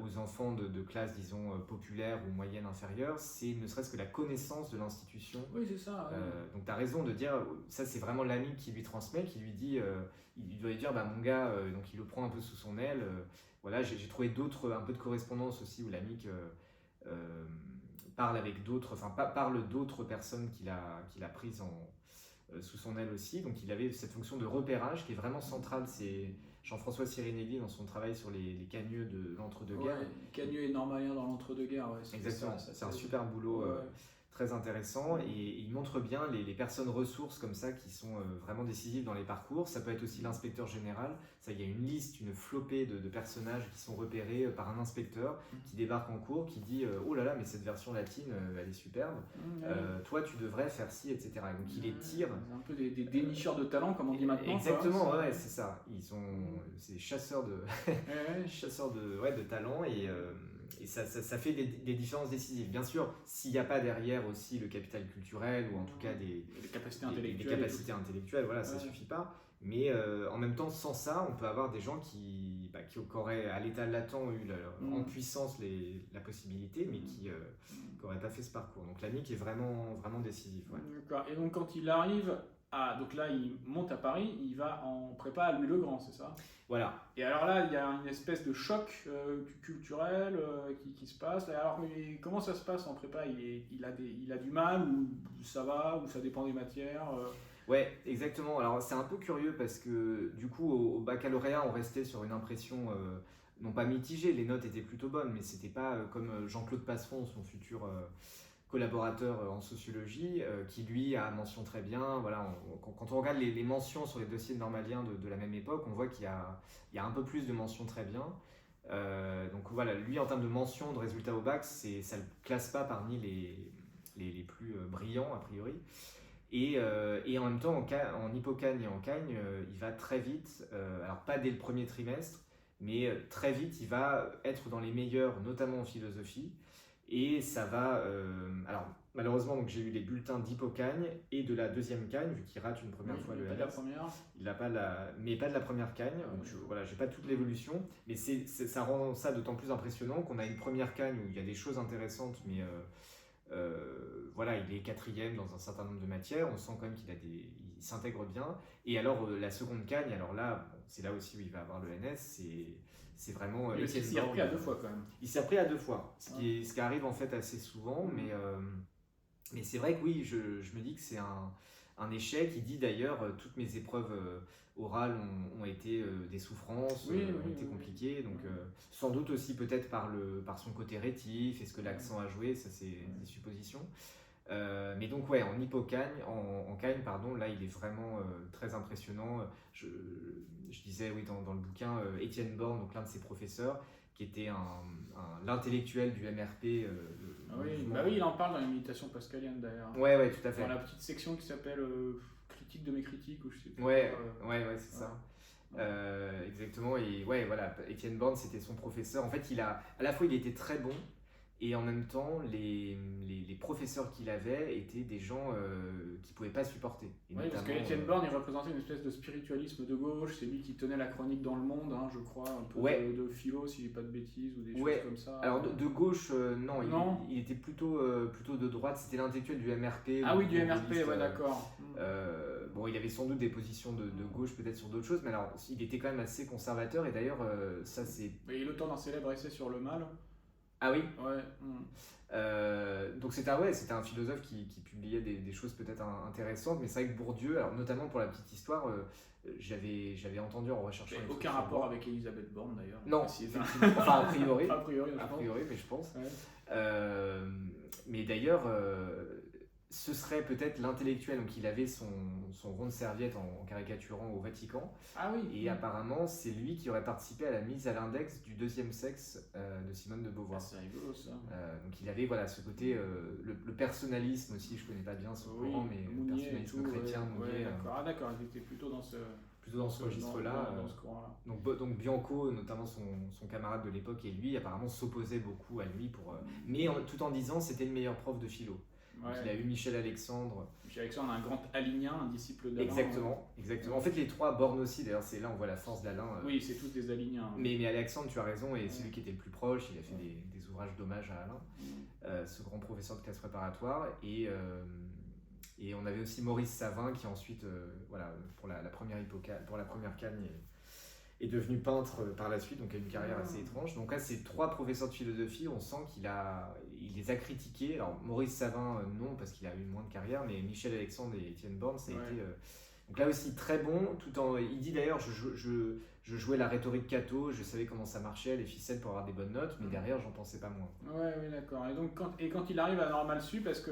aux enfants de classes, disons, populaires ou moyennes inférieures, c'est ne serait-ce que la connaissance de l'institution. Oui, c'est ça. Donc, tu as raison de dire, ça, c'est vraiment l'ami qui lui transmet, qui lui dit, il doit lui dire, mon gars, donc il le prend un peu sous son aile. Voilà, j'ai trouvé un peu de correspondance aussi où Lamick parle avec d'autres, enfin parle d'autres personnes qu'il a prises sous son aile aussi. Donc il avait cette fonction de repérage qui est vraiment centrale. C'est Jean-François Sirinelli dans son travail sur les cagneux de l'entre-deux-guerres. Cagneux et normalien dans l'entre-deux-guerres. Exactement, c'est un super boulot. Très intéressant, et il montre bien les personnes ressources comme ça qui sont vraiment décisives dans les parcours. Ça peut être aussi l'inspecteur général. Ça, il y a une liste, une flopée de personnages qui sont repérés par un inspecteur qui débarque en cours, qui dit oh là là, mais cette version latine elle est superbe, toi tu devrais faire ci, etc. Et donc il les tire. C'est un peu des dénicheurs de talent, comme on dit maintenant. Exactement, ouais, c'est ça. C'est des chasseurs de talent, et ça fait des différences décisives. Bien sûr, s'il n'y a pas derrière aussi le capital culturel ou en tout cas des capacités intellectuelles, voilà, ça ne suffit pas. Mais en même temps, sans ça, on peut avoir des gens qui auraient à l'état latent eu en puissance la possibilité, mais qui n'auraient pas fait ce parcours. Donc l'ANIC est vraiment, vraiment décisive. Ouais. D'accord. Et donc quand il arrive, donc là il monte à Paris, il va en prépa à Louis le Grand, c'est ça? Voilà. Et alors là, il y a une espèce de choc culturel qui se passe. Alors, comment ça se passe en prépa? Il a du mal, ou ça va, ou ça dépend des matières Ouais, exactement. Alors c'est un peu curieux parce que du coup au baccalauréat on restait sur une impression non pas mitigée, les notes étaient plutôt bonnes, mais c'était pas comme Jean-Claude Passeron, son futur collaborateur en sociologie, qui lui a mention très bien. Voilà, quand on regarde les mentions sur les dossiers de normaliens de la même époque, on voit qu'il y a un peu plus de mentions très bien. Donc voilà, lui en termes de mentions, de résultats au bac, ça ne le classe pas parmi les plus brillants a priori. Et en même temps, en Hippocagne et en Cagne, il va très vite, alors pas dès le premier trimestre, mais très vite, il va être dans les meilleurs, notamment en philosophie. Et ça va. Alors, malheureusement, donc, j'ai eu les bulletins d'Hippocagne et de la deuxième Cagne, vu qu'il rate une première fois le pas de la première. Il n'a pas mais pas de la première Cagne. Donc, voilà, j'ai pas toute l'évolution. Mais ça rend ça d'autant plus impressionnant qu'on a une première Cagne où il y a des choses intéressantes, mais. Voilà, il est quatrième dans un certain nombre de matières, on sent quand même il s'intègre bien. Et alors la seconde Cagne, alors là, c'est là aussi où il va avoir le NS, c'est vraiment... Il s'est repris à 2 fois quand même. Il s'est repris à 2 fois, ce qui arrive en fait assez souvent, mais c'est vrai que oui, je me dis que c'est un échec. Il dit d'ailleurs, toutes mes épreuves orales ont été des souffrances, ont été compliquées, donc sans doute aussi peut-être par son côté rétif, est-ce que l'accent a joué, ça c'est des suppositions. Mais donc ouais, en Hippocagne, en Cagne, pardon, là il est vraiment très impressionnant. Je disais oui dans le bouquin, Étienne Borne, donc l'un de ses professeurs, qui était l'intellectuel du MRP. Oui, il en parle dans les Méditations pascaliennes d'ailleurs. Ouais, tout à fait. Dans la petite section qui s'appelle Critique de mes critiques, ou je sais plus. Ouais, c'est ça. Exactement. Et ouais, voilà, Étienne Borne, c'était son professeur. En fait, à la fois il était très bon, et en même temps, les professeurs qu'il avait étaient des gens qui ne pouvaient pas supporter. Oui, parce qu'Étienne Borne, il représentait une espèce de spiritualisme de gauche. C'est lui qui tenait la chronique dans Le Monde, hein, je crois, un peu de philo, si je dis pas de bêtises, ou des choses comme ça. Alors de gauche, non. Il était plutôt de droite. C'était l'intellectuel du MRP. Ah oui, du MRP, ouais, d'accord. Bon, il avait sans doute des positions de gauche peut-être sur d'autres choses, mais alors il était quand même assez conservateur, et d'ailleurs, ça c'est... Il est auteur d'un célèbre essai sur le mal. Ah oui. Ouais. Donc c'était un philosophe qui publiait des choses peut-être intéressantes, mais c'est vrai que Bourdieu, alors notamment pour la petite histoire, j'avais entendu en recherchant... Aucun rapport avec Elisabeth Borne d'ailleurs. Non, enfin a priori. a priori, mais je pense. Ouais. Mais d'ailleurs, ce serait peut-être l'intellectuel, donc il avait son rond de serviette en caricaturant au Vatican. Ah oui. Et apparemment, c'est lui qui aurait participé à la mise à l'index du deuxième sexe de Simone de Beauvoir. C'est rigolo ça. Donc il avait ce côté, le personnalisme aussi, je connais pas bien ce courant, mais Mounier, le personnalisme chrétien, Mounier. D'accord, il était plutôt dans ce... dans ce registre-là. Dans ce courant-là. Donc Bianco, notamment son camarade de l'époque, et lui, apparemment s'opposaient beaucoup à lui, mais tout en disant c'était le meilleur prof de philo. Donc il a eu Michel Alexandre. Michel Alexandre, un grand alinien, un disciple d'Alain. Exactement. En fait, les trois, Borne aussi, d'ailleurs, c'est là on voit la force d'Alain. Oui, c'est tous des alignens. Mais Alexandre, tu as raison, et celui qui était le plus proche, il a fait des ouvrages d'hommage à Alain, ce grand professeur de classe préparatoire. Et on avait aussi Maurice Savin, qui ensuite, pour la première Cagne, est devenu peintre par la suite, donc a une carrière assez étrange. Donc là, ces trois professeurs de philosophie, on sent qu'il a il les a critiqués. Alors Maurice Savin, non, parce qu'il a eu moins de carrière, mais Michel Alexandre et Étienne Borne, ça a été... donc là aussi très bon, il dit d'ailleurs, je jouais la rhétorique catho, je savais comment ça marchait, les ficelles pour avoir des bonnes notes, mais derrière j'en pensais pas moins. Ouais, oui, d'accord. Et donc quand il arrive à Normal Sup, est-ce que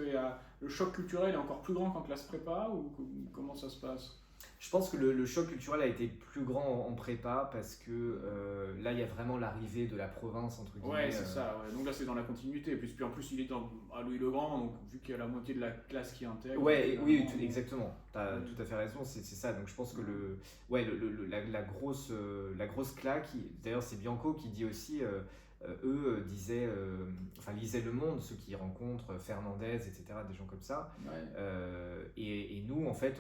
le choc culturel est encore plus grand qu'en classe prépa ou comment ça se passe? Je pense que le choc culturel a été plus grand en prépa parce que là il y a vraiment l'arrivée de la province entre guillemets. Ouais, c'est ça. Ouais. Donc là c'est dans la continuité. Puis en plus il est à Louis le Grand, donc vu qu'il y a la moitié de la classe qui intègre. Ouais, oui, exactement. Tu as tout à fait raison, c'est ça. Donc je pense que la grosse claque, d'ailleurs c'est Bianco qui dit aussi, eux lisaient Le Monde, ceux qui rencontrent Fernandez, etc., des gens comme ça. Ouais. Et nous, en fait,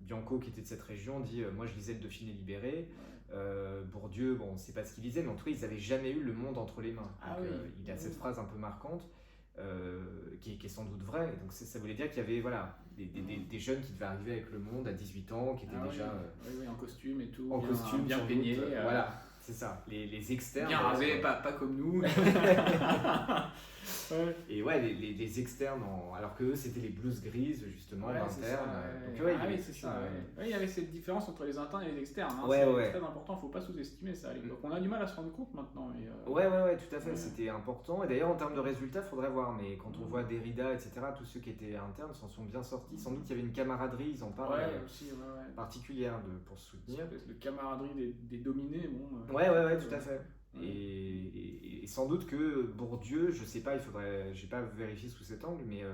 Bianco qui était de cette région dit moi je lisais le Dauphiné libéré. Bourdieu, bon, on ne sait pas ce qu'il lisait, mais en tout cas, ils n'avaient jamais eu Le Monde entre les mains. Donc, il a cette phrase un peu marquante. Qui est sans doute vrai. Donc ça voulait dire qu'il y avait des jeunes qui devaient arriver avec Le Monde à 18 ans, qui étaient déjà en costume et tout, bien peignés. Voilà, c'est ça. Les externes. Bien rasés, pas comme nous. Et les externes, alors que eux c'était les blouses grises justement, internes. C'est ça. Il y avait cette différence entre les internes et les externes. Hein. C'est très important, faut pas sous-estimer ça à l'époque. On a du mal à se rendre compte maintenant. Ouais, tout à fait, c'était important. Et d'ailleurs en termes de résultats, faudrait voir. Mais quand on voit Derrida, etc., tous ceux qui étaient internes s'en sont bien sortis. Sans doute qu'il y avait une camaraderie, ils en parlent particulière pour se soutenir. De camaraderie des dominés, bon. Ouais, tout à fait. Et sans doute que Bourdieu, je sais pas, j'ai pas vérifié sous cet angle, mais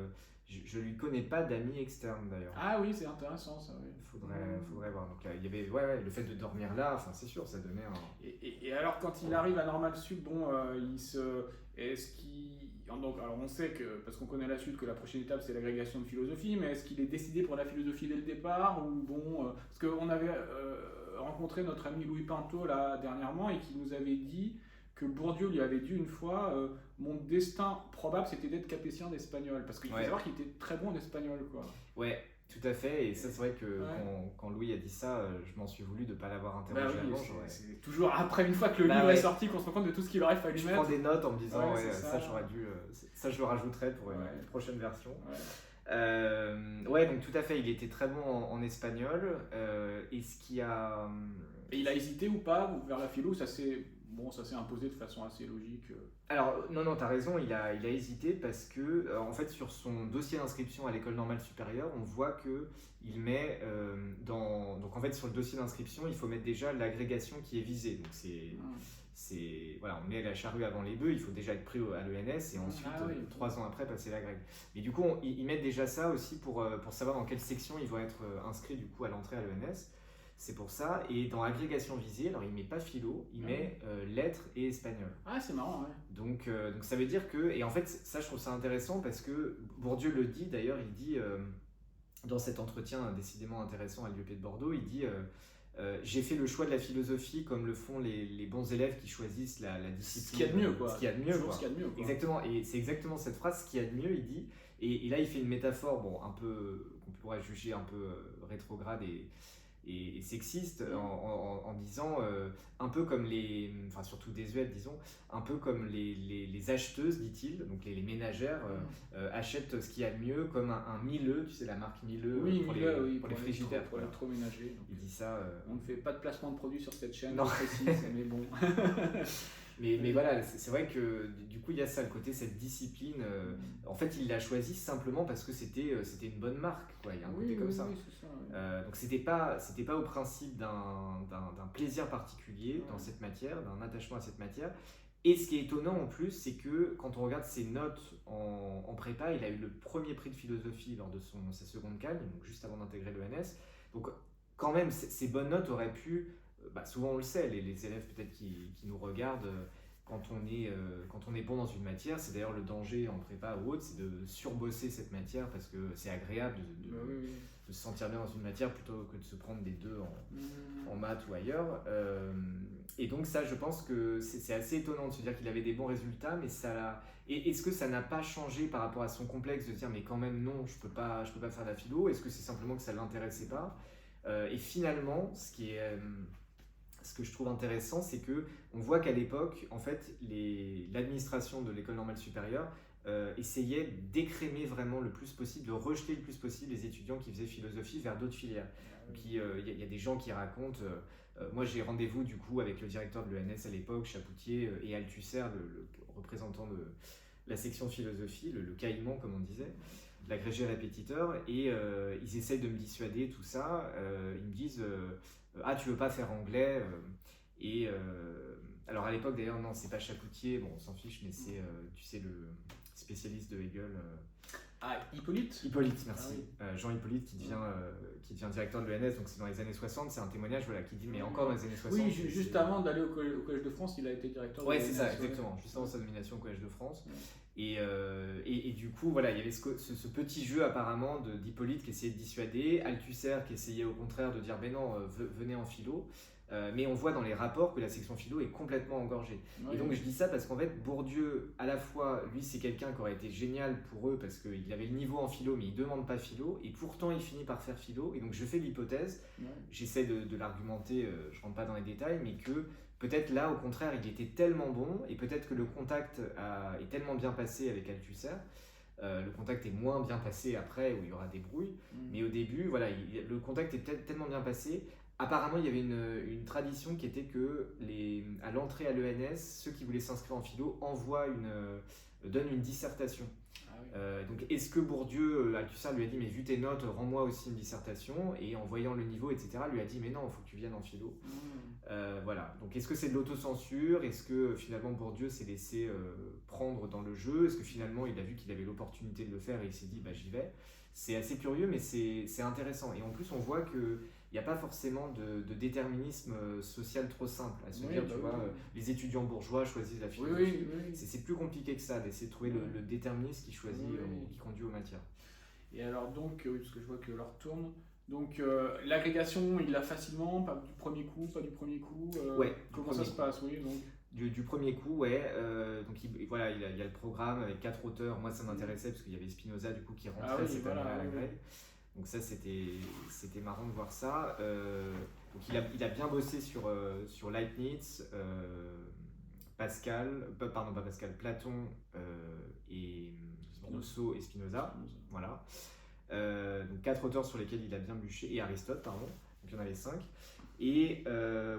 je lui connais pas d'amis externes d'ailleurs. Ah oui, c'est intéressant ça. Oui. Faudrait voir. Donc il y avait le fait de dormir là, enfin c'est sûr, ça donnait un. Et alors quand il arrive à Normal Sup, bon, alors on sait que, parce qu'on connaît la suite, que la prochaine étape c'est l'agrégation de philosophie, mais est-ce qu'il est décidé pour la philosophie dès le départ ou bon, parce qu'on avait rencontré notre ami Louis Pinto là dernièrement et qui nous avait dit que Bourdieu lui avait dit une fois mon destin probable c'était d'être capétien d'espagnol, parce qu'il faut savoir qu'il était très bon en espagnol quoi. Ouais, tout à fait, et ça c'est vrai que quand Louis a dit ça, je m'en suis voulu de ne pas l'avoir interrogé avant. C'est toujours après, une fois que le livre est sorti, qu'on se rend compte de tout ce qu'il aurait fallu mettre. Je prends des notes en me disant ça j'aurais dû, ça je le rajouterai pour une prochaine version. Donc tout à fait, il était très bon en espagnol. Et il a hésité ou pas vers la philo, ça s'est imposé de façon assez logique. Alors non, t'as raison, il a hésité parce que en fait sur son dossier d'inscription à l'école normale supérieure, on voit que il met donc en fait sur le dossier d'inscription, il faut mettre déjà l'agrégation qui est visée. Donc on met la charrue avant les bœufs, il faut déjà être pris à l'ENS et ensuite 3 ans après passer l'agrég. Mais du coup ils mettent déjà ça aussi pour savoir dans quelle section ils vont être inscrits du coup à l'entrée à l'ENS. C'est pour ça, et dans agrégation visée, alors il met pas philo, il met lettres et espagnol. Ah, c'est marrant, ouais. Donc ça veut dire que, et en fait ça je trouve ça intéressant parce que Bourdieu le dit d'ailleurs, il dit dans cet entretien décidément intéressant à l'IEP de Bordeaux, il dit j'ai fait le choix de la philosophie comme le font les bons élèves qui choisissent la discipline. Ce qu'il y a de mieux, quoi. Ce qu'il y a de mieux, quoi. Ce qu'il y a de mieux, quoi. Exactement, et c'est exactement cette phrase, ce qu'il y a de mieux, il dit, et là il fait une métaphore, bon, un peu, qu'on pourrait juger un peu rétrograde et sexiste en disant un peu comme surtout désuètes disons, un peu comme les acheteuses dit-il, donc les ménagères achètent ce qu'il y a de mieux comme un Miele, tu sais la marque Miele pour les frigidaires, pour l'électroménager. Il dit ça. On ne fait pas de placement de produits sur cette chaîne, non. Précise, mais bon. Mais voilà, c'est vrai que du coup il y a ça, le côté, cette discipline, en fait il l'a choisi simplement parce que c'était une bonne marque, quoi. Il y a un côté comme ça. Oui, c'est ça. Donc c'était pas au principe d'un plaisir particulier dans cette matière, d'un attachement à cette matière. Et ce qui est étonnant en plus, c'est que quand on regarde ses notes en prépa, il a eu le premier prix de philosophie lors de sa seconde CAN, donc juste avant d'intégrer l'ENS. Donc quand même, ces bonnes notes auraient pu... souvent on le sait, les élèves peut-être qui nous regardent, quand on est bon dans une matière, c'est d'ailleurs le danger en prépa ou autre, c'est de surbosser cette matière parce que c'est agréable de se sentir bien dans une matière plutôt que de se prendre des 2 en maths ou ailleurs. Et donc ça, je pense que c'est assez étonnant de se dire qu'il avait des bons résultats, mais est-ce que ça n'a pas changé par rapport à son complexe de se dire mais quand même non, je peux pas faire de la philo? Est-ce que c'est simplement que ça l'intéressait pas? Et finalement, ce que je trouve intéressant, c'est que on voit qu'à l'époque, en fait, l'administration de l'école normale supérieure essayait d'écrémer vraiment le plus possible, de rejeter le plus possible les étudiants qui faisaient philosophie vers d'autres filières. Donc il y a des gens qui racontent, moi j'ai rendez-vous du coup avec le directeur de l'ENS à l'époque, Chapoutier, et Althusser, le représentant de la section philosophie, le caïman comme on disait, l'agrégé répétiteur, et ils essayent de me dissuader, tout ça. Ils me disent ah, tu veux pas faire anglais et alors à l'époque d'ailleurs, non, c'est pas Chapoutier, bon on s'en fiche, mais c'est tu sais, le spécialiste de Hegel. Ah, Hippolyte. Hippolyte, merci. Ah oui. Jean Hippolyte qui devient directeur de l'ENS, donc c'est dans les années 60, c'est un témoignage voilà, qui dit mais encore dans les années 60. Oui, juste avant d'aller au Collège de France, il a été directeur de l'ENS. Ouais, c'est ça, exactement, juste avant sa nomination au Collège de France. Et du coup, voilà, il y avait ce petit jeu apparemment d'Hippolyte qui essayait de dissuader, Althusser qui essayait au contraire de dire mais non, venez en philo. Mais on voit dans les rapports que la section philo est complètement engorgée. Et donc je dis ça parce qu'en fait Bourdieu, à la fois, lui c'est quelqu'un qui aurait été génial pour eux parce qu'il avait le niveau en philo mais il ne demande pas philo et pourtant il finit par faire philo. Et donc je fais l'hypothèse, j'essaie de l'argumenter, je ne rentre pas dans les détails, mais que peut-être là au contraire il était tellement bon et peut-être que le contact est tellement bien passé avec Althusser. Le contact est moins bien passé après où il y aura des brouilles, mais au début voilà, le contact est tellement bien passé. Apparemment, il y avait une tradition qui était que à l'entrée à l'ENS, ceux qui voulaient s'inscrire en philo donnent une dissertation. Ah oui. Donc, est-ce que Bourdieu, Althusser lui a dit mais vu tes notes, rends-moi aussi une dissertation, et en voyant le niveau, etc., lui a dit mais non, il faut que tu viennes en philo. Voilà. Donc, est-ce que c'est de l'autocensure? Est-ce que finalement Bourdieu s'est laissé prendre dans le jeu? Est-ce que finalement il a vu qu'il avait l'opportunité de le faire et il s'est dit bah j'y vais? C'est assez curieux, mais c'est intéressant. Et en plus, on voit que il n'y a pas forcément de déterminisme social trop simple. À se dire, tu vois, les étudiants bourgeois choisissent la philosophie. C'est plus compliqué que ça, d'essayer de trouver le déterminisme qui choisit, qui conduit aux matières. Et alors donc, parce que je vois que l'heure tourne, donc l'agrégation, il l'a facilement, pas du premier coup, Ouais, comment ça se passe, oui, donc. Du premier coup, ouais. Donc voilà, il y a le programme avec 4 auteurs. Moi, ça m'intéressait parce qu'il y avait Spinoza du coup qui rentrait cette année à la grève. Donc ça, c'était marrant de voir ça. Donc il a bien bossé sur Leibniz, Pascal, pardon pas Pascal, Platon et Rousseau et Spinoza. Voilà. Donc 4 auteurs sur lesquels il a bien bûché, et Aristote, pardon. Donc il y en avait 5. Et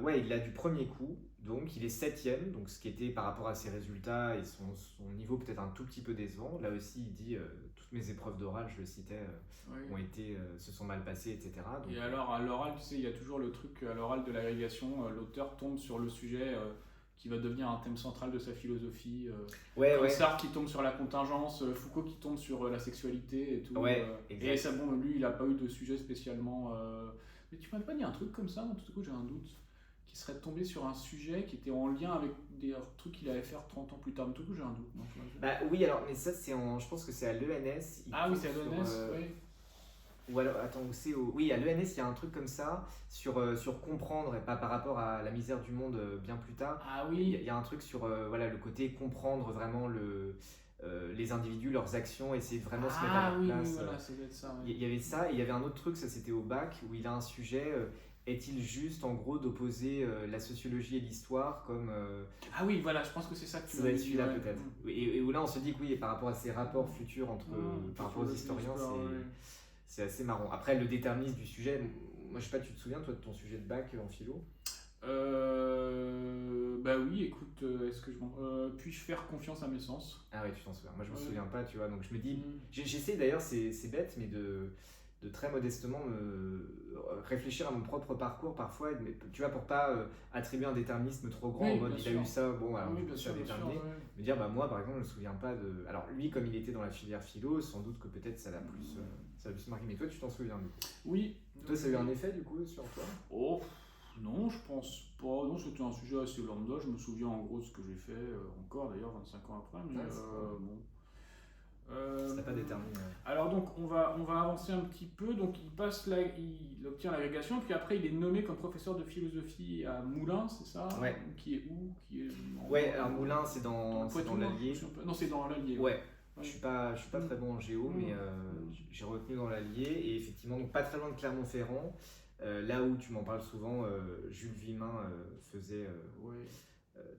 ouais, il l'a du premier coup. Donc il est 7e, donc ce qui était par rapport à ses résultats et son niveau peut-être un tout petit peu décevant. Là aussi, il dit toutes mes épreuves d'oral, je le citais, se sont mal passées, etc. Donc, et alors à l'oral, tu sais, il y a toujours le truc à l'oral de l'agrégation, l'auteur tombe sur le sujet qui va devenir un thème central de sa philosophie. Sartre qui tombe sur la contingence, Foucault qui tombe sur la sexualité et tout. Et ça, bon, lui, il n'a pas eu de sujet spécialement. Mais tu m'as pas dit un truc comme ça, tout à coup j'ai un doute. Qui serait tombé sur un sujet qui était en lien avec des trucs qu'il allait faire 30 ans plus tard. Mais tout coup, j'ai un doute. Non, bah oui, alors, mais ça, je pense que c'est à l'ENS. Ah oui, c'est à l'ENS, oui. Ou alors, attends, où c'est Oui, à l'ENS, il y a un truc comme ça, sur comprendre, et pas par rapport à la misère du monde bien plus tard. Ah oui. Il y a un truc sur voilà, le côté comprendre vraiment les individus, leurs actions, essayer de vraiment se mettre à leur place. Oui, voilà, ça doit être ça. Il y avait ça, et il y avait un autre truc, ça c'était au bac, où il a un sujet... est-il juste, en gros, d'opposer la sociologie et l'histoire comme... Ah oui, voilà, je pense que c'est ça que tu veux dire. Celui-là, peut-être. Et où là, on se dit que oui, par rapport à ces rapports futurs par rapport aux historiens, c'est assez marrant. Après, le déterminisme du sujet, moi, je sais pas, tu te souviens, toi, de ton sujet de bac en philo? Bah oui, écoute, est-ce que puis-je faire confiance à mes sens? Ah oui, tu t'en souviens. Moi, je me souviens pas, tu vois, donc je me dis... J'essaie d'ailleurs, c'est bête, mais de très modestement réfléchir à mon propre parcours parfois, tu vois, pour pas attribuer un déterminisme trop grand, en mode il a eu ça, bon alors je suis déterminé, me dire bah moi par exemple je me souviens pas de... Alors lui comme il était dans la filière philo, sans doute que peut-être ça l'a plus marqué, mais toi tu t'en souviens du coup? Oui. Toi ça a eu un effet du coup sur toi? Oh non, je pense pas, non, c'était un sujet assez lambda, je me souviens en gros de ce que j'ai fait, encore d'ailleurs 25 ans après, mais bon... Ça n'a pas déterminé. Alors donc on va avancer un petit peu. Donc il obtient l'agrégation, puis après il est nommé comme professeur de philosophie à Moulins, c'est ça? Ouais. Qui est où? Alors Moulins c'est dans l'Allier. Non, c'est dans l'Allier. Ouais. Je suis pas très bon en géo, mais j'ai retenu dans l'Allier, et effectivement donc pas très loin de Clermont-Ferrand, là où tu m'en parles souvent, Jules Vimin faisait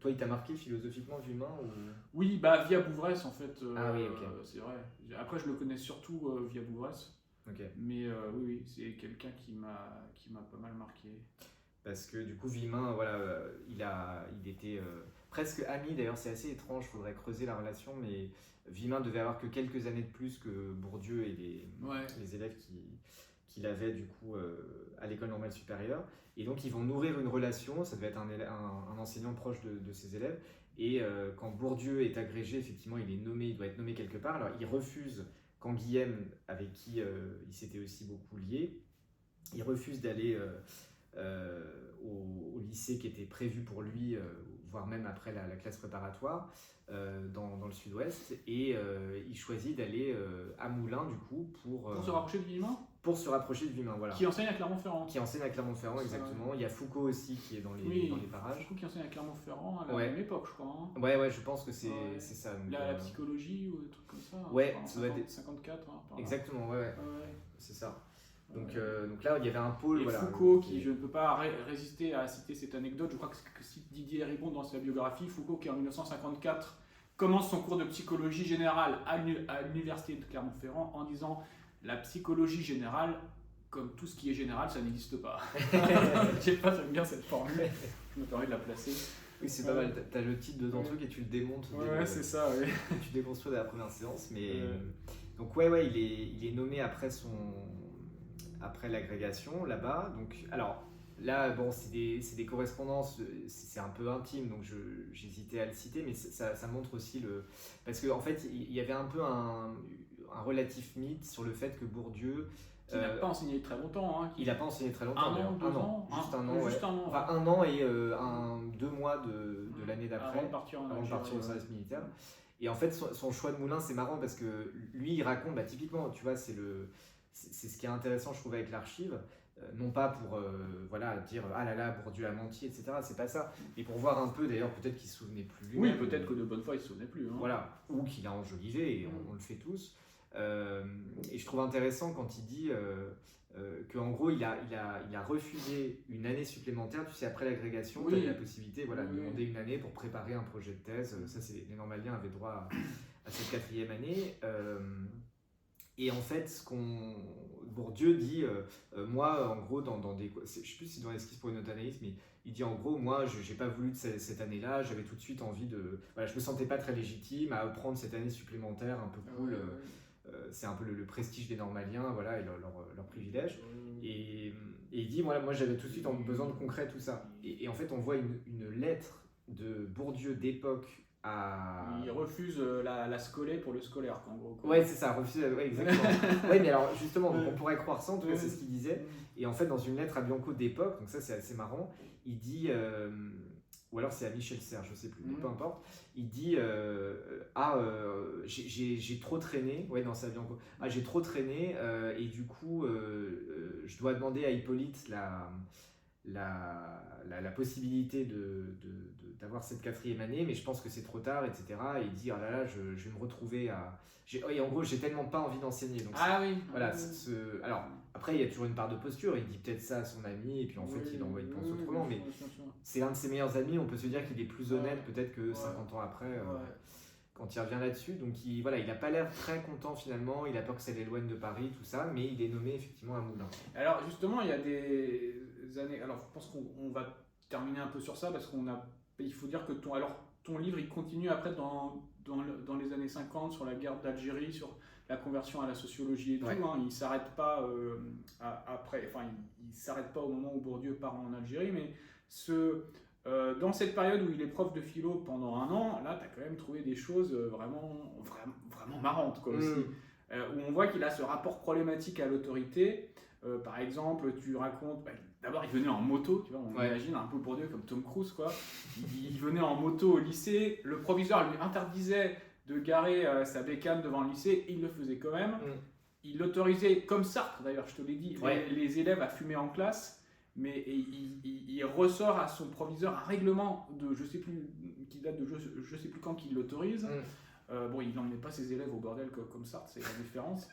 Toi, il t'a marqué philosophiquement, Villemin ou... Oui, bah via Bouvresse en fait. Ah oui, ok. C'est vrai. Après, je le connais surtout via Bouvresse. Ok. Mais oui, c'est quelqu'un qui m'a pas mal marqué. Parce que du coup, Villemin, voilà, il était presque ami. D'ailleurs, c'est assez étrange, il faudrait creuser la relation, mais Villemin devait avoir que quelques années de plus que Bourdieu et les élèves qu'il avait du coup à l'école normale supérieure. Et donc, ils vont nourrir une relation. Ça devait être un enseignant proche de ses élèves. Et quand Bourdieu est agrégé, effectivement, il doit être nommé quelque part. Alors, il refuse, quand Guillaume, avec qui il s'était aussi beaucoup lié, il refuse d'aller au lycée qui était prévu pour lui, voire même après la classe préparatoire, dans le sud-ouest. Et il choisit d'aller à Moulins, du coup, pour se rapprocher de Villemin. Pour se rapprocher de Villemin, voilà. Qui enseigne à Clermont-Ferrand. Qui enseigne à Clermont-Ferrand, exactement. Il y a Foucault aussi qui est dans les parages. Foucault qui enseigne à Clermont-Ferrand à la même époque, je crois. Hein. Ouais, je pense que c'est ça. Donc, la psychologie ou des trucs comme ça. Ouais, enfin, ça doit être 54. Hein, exactement, ouais. C'est ça. Donc là, il y avait un pôle. Et voilà, Foucault, qui je ne peux pas résister à citer cette anecdote, je crois que cite Didier Ribon dans sa biographie, Foucault qui en 1954 commence son cours de psychologie générale à l'université de Clermont-Ferrand en disant la psychologie générale, comme tout ce qui est général, ça n'existe pas. J'aime bien cette formule, je me permets de la placer. Oui, c'est pas mal, t'as le titre de ton truc et tu le démontes. Ouais, c'est ça, oui. Tu déconstruis dès la première séance, mais... Donc ouais, il est nommé après l'agrégation, là-bas. Donc, alors, là, bon, c'est des correspondances, c'est un peu intime, donc j'hésitais à le citer, mais ça montre aussi parce qu'en fait, il y avait un peu un relatif mythe sur le fait que Bourdieu... Qui n'a pas enseigné très longtemps. Hein, il n'a pas enseigné très longtemps. Un an, 2 ans. Juste un an. Juste un an. Enfin, un an et 2 mois de l'année d'après. Avant de partir au service militaire. Et en fait, son choix de moulin, c'est marrant parce que lui, il raconte, typiquement, tu vois, c'est ce qui est intéressant, je trouve, avec l'archive. Non pas pour dire ah là là, Bourdieu a menti, etc. C'est pas ça. Et pour voir un peu, d'ailleurs, peut-être qu'il se souvenait plus lui-même. Oui, peut-être que de bonne foi, il se souvenait plus. Hein. Voilà. Ou qu'il a enjolivé, et on le fait tous. Et je trouve intéressant quand il dit qu'en gros il a refusé une année supplémentaire, tu sais, après l'agrégation, tu avais la possibilité de demander une année pour préparer un projet de thèse. Ça, les normaliens avaient droit à cette 4e année. Et en fait, Bourdieu dit, moi, en gros, je sais plus si c'est dans l'esquisse pour une autre analyse, mais il dit en gros, moi, je n'ai pas voulu de cette année-là, j'avais tout de suite envie je me sentais pas très légitime à prendre cette année supplémentaire un peu cool. C'est un peu le prestige des normaliens, voilà, et leur privilège. Et il dit, moi j'avais tout de suite besoin de concret, tout ça. Et en fait, on voit une lettre de Bourdieu d'époque à... Il refuse la scolée pour le scolaire, en gros. Ouais, c'est ça, refuse, exactement. Ouais, mais alors justement, donc, on pourrait croire ça, en tout cas, c'est ce qu'il disait. Et en fait, dans une lettre à Bianco d'époque, donc ça c'est assez marrant, il dit... ou alors c'est à Michel Serres, je sais plus, mais peu importe. Il dit j'ai trop traîné, ouais, non, c'est à Bianco. J'ai trop traîné et du coup je dois demander à Hippolyte la possibilité d'avoir cette 4e année, mais je pense que c'est trop tard, etc. Et il dit oh là là, je vais me retrouver et en gros, j'ai tellement pas envie d'enseigner. Donc oui. Voilà. Alors après, il y a toujours une part de posture. Il dit peut-être ça à son ami, et puis en fait, il pense autrement. Mais c'est l'un de ses meilleurs amis. On peut se dire qu'il est plus honnête peut-être que 50 ans après. Quand il revient là-dessus, donc il n'a pas l'air très content finalement, il a peur que ça l'éloigne de Paris, tout ça, mais il est nommé effectivement à Moulins. Alors justement, il y a des années, alors je pense qu'on va terminer un peu sur ça, parce il faut dire que ton livre, il continue après dans les années 50, sur la guerre d'Algérie, sur la conversion à la sociologie et tout, hein, il ne s'arrête pas après, enfin il s'arrête pas au moment où Bourdieu part en Algérie, mais dans cette période où il est prof de philo pendant 1 an, là, tu as quand même trouvé des choses vraiment marrantes, quoi, aussi. Où on voit qu'il a ce rapport problématique à l'autorité. Par exemple, tu racontes... d'abord, il venait en moto, tu vois, on imagine un peu Bourdieu comme Tom Cruise, quoi. Il venait en moto au lycée, le proviseur lui interdisait de garer sa bécane devant le lycée, il le faisait quand même. Il autorisait, comme Sartre d'ailleurs, je te l'ai dit, les élèves à fumer en classe. Mais il ressort à son proviseur un règlement de je sais plus qui date de je sais plus quand qu'il l'autorise. Bon, il n'emmenait pas ses élèves au bordel comme Sartre, c'est la différence.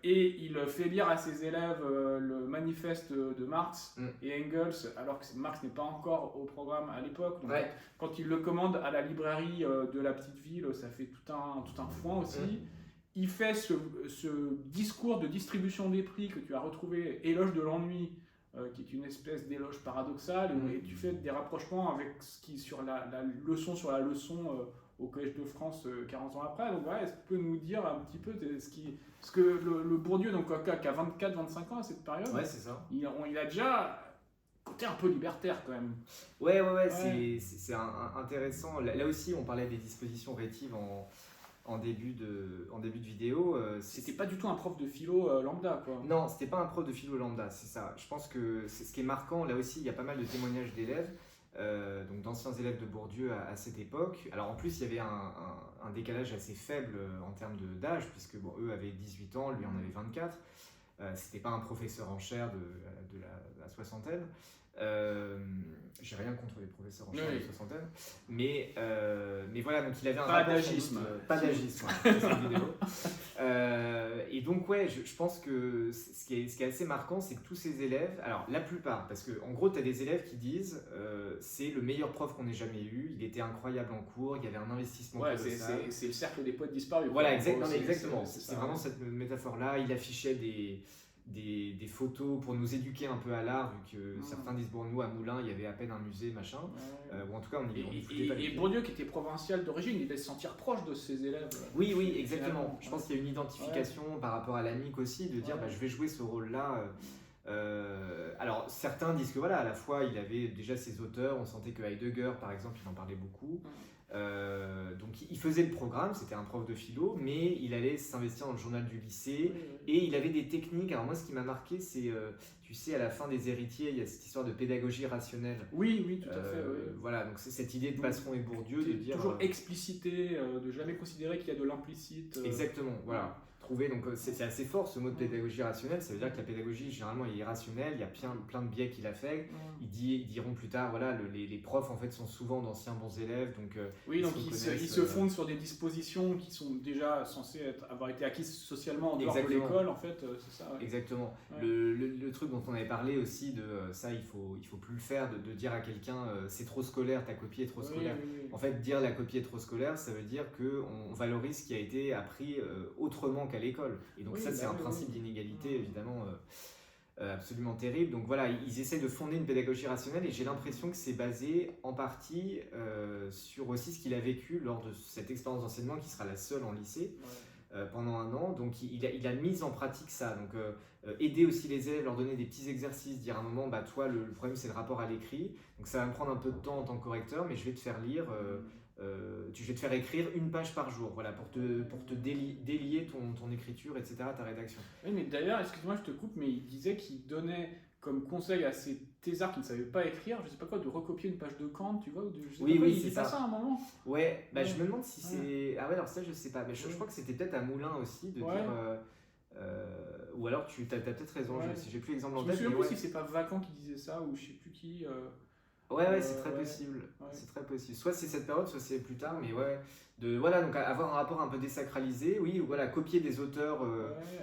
et il fait lire à ses élèves le manifeste de Marx et Engels, alors que Marx n'est pas encore au programme à l'époque. Donc, quand il le commande à la librairie de la petite ville, ça fait tout un foin aussi. Il fait ce discours de distribution des prix que tu as retrouvé, éloge de l'ennui, qui est une espèce d'éloge paradoxal, et tu fais des rapprochements avec ce qui sur la leçon sur la leçon au Collège de France 40 ans après. Donc est-ce que tu peux nous dire un petit peu ce que le Bourdieu, donc, qui a 24-25 ans à cette période, c'est ça. Il a déjà côté un peu libertaire quand même. Ouais. C'est intéressant. Là aussi, on parlait des dispositions rétives en début de vidéo. C'était pas du tout un prof de philo lambda, quoi. Non, c'était pas un prof de philo lambda, c'est ça. Je pense que ce qui est marquant, là aussi, il y a pas mal de témoignages d'élèves, donc d'anciens élèves de Bourdieu à cette époque. Alors en plus, il y avait un décalage assez faible en termes d'âge, puisque eux avaient 18 ans, lui en avait 24. C'était pas un professeur en chair de la soixantaine. J'ai rien contre les professeurs en chair de soixantaine, mais voilà, donc il avait un pas d'agisme, et donc je pense que ce qui est assez marquant, c'est que tous ces élèves, alors la plupart, parce que en gros tu as des élèves qui disent c'est le meilleur prof qu'on ait jamais eu, il était incroyable en cours, il y avait un investissement colossal. C'est le cercle des potes disparus. Voilà, exactement, c'est vraiment cette métaphore là. Il affichait des photos pour nous éduquer un peu à l'art, vu que certains disent bon, nous à Moulins il y avait à peine un musée machin, ou en tout cas on y foutait pas. Et Bourdieu, qui était provincial d'origine, il devait se sentir proche de ses élèves. Oui, exactement. Je pense qu'il y a une identification par rapport à l'AMIC aussi, de dire je vais jouer ce rôle là. Alors certains disent que voilà, à la fois il avait déjà ses auteurs, on sentait que Heidegger par exemple il en parlait beaucoup. Donc il faisait le programme, c'était un prof de philo, mais il allait s'investir dans le journal du lycée, et il avait des techniques. Alors moi ce qui m'a marqué, c'est, tu sais, à la fin des Héritiers, il y a cette histoire de pédagogie rationnelle. Oui, tout à fait. Voilà, donc c'est cette idée de Passeron et Bourdieu de dire... Toujours expliciter, de jamais considérer qu'il y a de l'implicite. Exactement, voilà. Trouver, donc c'est assez fort ce mot de pédagogie rationnelle, ça veut dire que la pédagogie généralement est irrationnelle, il y a plein de biais qui l'affectent. Ils diront plus tard, voilà, les profs en fait sont souvent d'anciens bons élèves, donc ils se fondent sur des dispositions qui sont déjà censées avoir été acquises socialement en dehors de l'école, en fait, c'est ça. Exactement. Le truc dont on avait parlé aussi, de ça il faut plus le faire, de dire à quelqu'un c'est trop scolaire, ta copie est trop scolaire. En fait, dire la copie est trop scolaire, ça veut dire qu'on valorise ce qui a été appris autrement qu'à l'école. Et donc c'est un principe d'inégalité évidemment absolument terrible. Donc voilà, ils essaient de fonder une pédagogie rationnelle, et j'ai l'impression que c'est basé en partie sur aussi ce qu'il a vécu lors de cette expérience d'enseignement qui sera la seule en lycée pendant un an. Donc il a mis en pratique ça, donc aider aussi les élèves, leur donner des petits exercices, dire à un moment toi le problème c'est le rapport à l'écrit, donc ça va me prendre un peu de temps en tant que correcteur, mais je vais te faire lire je vais te faire écrire une page par jour, voilà, pour te délier ton écriture, etc., ta rédaction. Oui, mais d'ailleurs, excuse-moi, je te coupe, mais il disait qu'il donnait comme conseil à ses thésards qui ne savaient pas écrire, je sais pas quoi, de recopier une page de Kant, tu vois, ou oui, c'est ça à un moment. Ouais, je me demande si c'est... Ah ouais, alors ça, je sais pas, mais je crois que c'était peut-être à Moulins aussi, de dire... ou alors tu as peut-être raison, si j'ai plus l'exemple en tête. Je me souviens plus si c'est pas Vacan qui disait ça, ou je sais plus qui... c'est très possible. C'est très possible. Soit c'est cette période, soit c'est plus tard, mais voilà, donc avoir un rapport un peu désacralisé, ou voilà, copier des auteurs.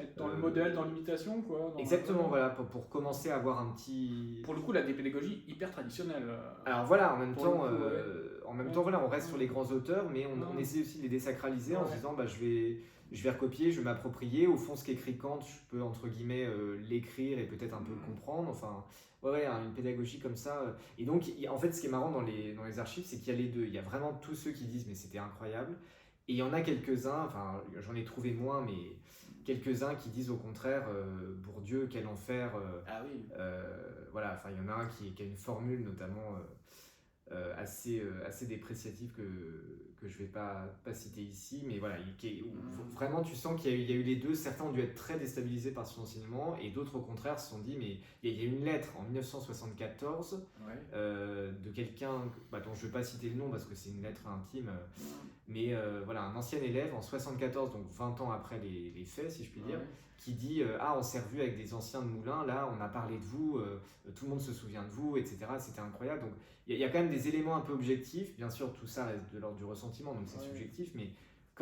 Être dans le modèle, dans l'imitation, quoi. Exactement, voilà, pour commencer à avoir un petit. Pour le coup, la dépédagogie hyper traditionnelle. Alors voilà, en même temps, voilà, on reste sur les grands auteurs, mais on essaie aussi de les désacraliser en se disant, je vais recopier, je vais m'approprier. Au fond, ce qu'écrit Kant, je peux entre guillemets l'écrire et peut-être un peu le comprendre. Enfin. Une pédagogie comme ça. Et donc, en fait, ce qui est marrant dans les archives, c'est qu'il y a les deux. Il y a vraiment tous ceux qui disent mais c'était incroyable, et il y en a quelques-uns, enfin j'en ai trouvé moins, mais quelques-uns qui disent au contraire Bourdieu, quel enfer. Voilà, enfin il y en a un qui a une formule notamment assez dépréciative que je vais pas citer ici, mais voilà, vraiment tu sens qu'il y a eu les deux. Certains ont dû être très déstabilisés par son enseignement, et d'autres au contraire se sont dit mais il y a une lettre en 1974 de quelqu'un dont je ne vais pas citer le nom parce que c'est une lettre intime, mais voilà, un ancien élève en 74, donc 20 ans après les faits si je puis dire, qui dit on s'est revu avec des anciens de Moulins, là on a parlé de vous, tout le monde se souvient de vous, etc. C'était incroyable. Donc il y a quand même des éléments un peu objectifs, bien sûr tout ça reste de l'ordre du ressentiment, donc c'est subjectif, mais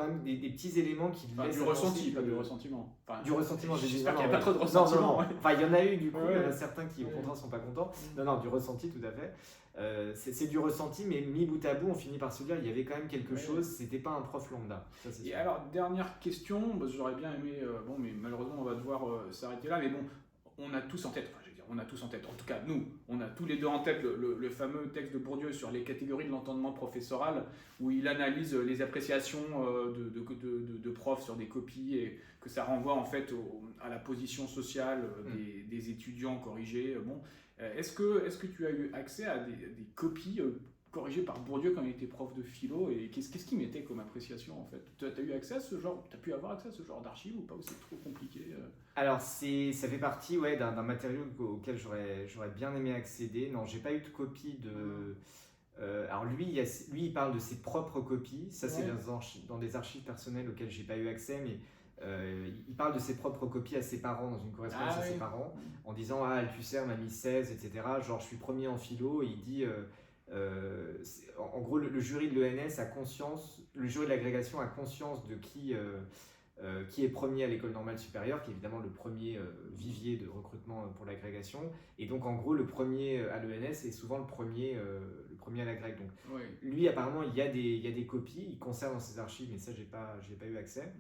quand même des petits éléments qui laissent du ressenti, pas du ressentiment. Enfin, du ressentiment, j'espère qu'il n'y a pas trop de ressentiment. Non. Enfin, il y en a eu, du coup, il y en a certains qui, au contraire, ne sont pas contents. Non, du ressenti, tout à fait. C'est du ressenti, mais mis bout à bout, on finit par se dire il y avait quand même quelque chose, c'était pas un prof lambda. Ça, et alors, dernière question, j'aurais bien aimé, mais malheureusement, on va devoir s'arrêter là, mais bon, on a tous en tête, en tout cas nous, on a tous les deux en tête le fameux texte de Bourdieu sur les catégories de l'entendement professoral, où il analyse les appréciations de profs sur des copies, et que ça renvoie en fait à la position sociale des étudiants corrigés. Est-ce que tu as eu accès à des copies corrigées par Bourdieu quand il était prof de philo, et qu'est-ce qu'il mettait comme appréciation en fait? Tu as eu accès à ce genre, tu as pu avoir accès à ce genre d'archives ou pas, ou c'est trop compliqué? Alors ça fait partie d'un matériau auquel j'aurais bien aimé accéder. Non, j'ai pas eu de copie de... alors lui, il parle de ses propres copies, ça c'est dans des archives personnelles auxquelles j'ai pas eu accès, mais il parle de ses propres copies à ses parents, dans une correspondance à ses parents, en disant Althusser m'a mis 16, etc. Genre je suis premier en philo, et il dit en gros le jury de l'ENS a conscience, le jury de l'agrégation a conscience de qui est premier à l'école normale supérieure, qui est évidemment le premier vivier de recrutement pour l'agrégation, et donc en gros le premier à l'ENS est souvent le premier à l'agrég. Donc lui apparemment il y a des copies, il conserve dans ses archives, mais ça j'ai pas eu accès.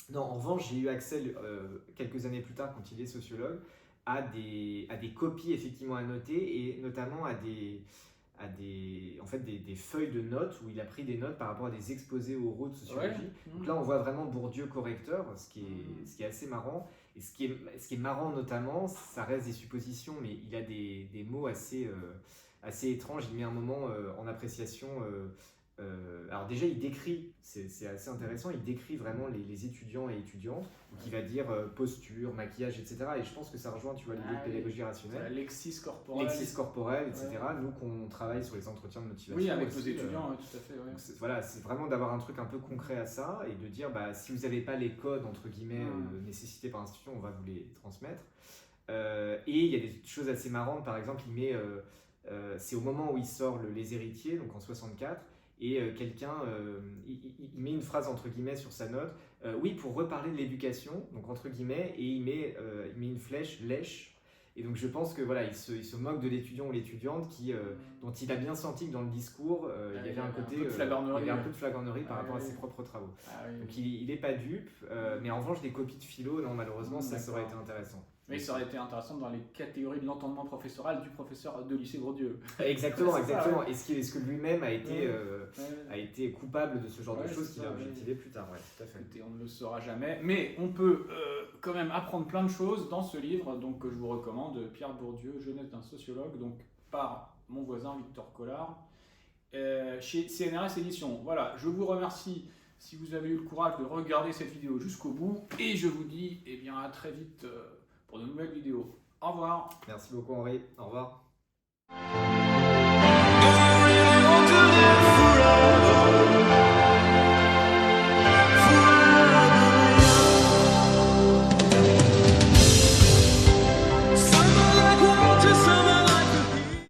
Non, en revanche, j'ai eu accès quelques années plus tard, quand il est sociologue, à des copies effectivement annotées, et notamment à des feuilles de notes où il a pris des notes par rapport à des exposés oraux de sociologie. Donc là, on voit vraiment Bourdieu correcteur, ce qui est assez marrant. Et ce qui est marrant notamment, ça reste des suppositions, mais il a des mots assez étranges. Il met un moment en appréciation... alors déjà il décrit, c'est assez intéressant, il décrit vraiment les étudiants et étudiantes, donc il va dire posture, maquillage, etc. Et je pense que ça rejoint, tu vois, l'idée de pédagogie rationnelle. Lexis corporel, etc. Nous qu'on travaille sur les entretiens de motivation. Oui, avec nos étudiants, tout à fait. Ouais. Donc c'est vraiment d'avoir un truc un peu concret à ça, et de dire si vous n'avez pas les codes entre guillemets nécessités par l'institution, on va vous les transmettre. Et il y a des choses assez marrantes, par exemple il met, c'est au moment où il sort Les Héritiers, donc en 64, et quelqu'un, il met une phrase entre guillemets sur sa note, oui, pour reparler de l'éducation, donc entre guillemets, et il met une flèche lèche. Et donc je pense que voilà, il se moque de l'étudiant ou l'étudiante dont il a bien senti que dans le discours, il y avait un côté, il y avait un peu de flagornerie par rapport à ses propres travaux. Donc il n'est pas dupe, mais en revanche des copies de philo, non, malheureusement ça aurait été intéressant. Mais ça aurait été intéressant dans les catégories de l'entendement professoral du professeur de lycée Bourdieu. Exactement. Est-ce que lui-même a été coupable de ce genre de choses qu'il a objectivé plus tard? Tout à fait. Écoutez, on ne le saura jamais, mais on peut quand même apprendre plein de choses dans ce livre, donc que je vous recommande, Pierre Bourdieu, Jeunesse d'un sociologue, donc par mon voisin Victor Collard, chez CNRS Éditions. Voilà, je vous remercie si vous avez eu le courage de regarder cette vidéo jusqu'au bout, et je vous dis à très vite pour de nouvelles vidéos. Au revoir. Merci beaucoup Henri. Au revoir. Going on to live forever.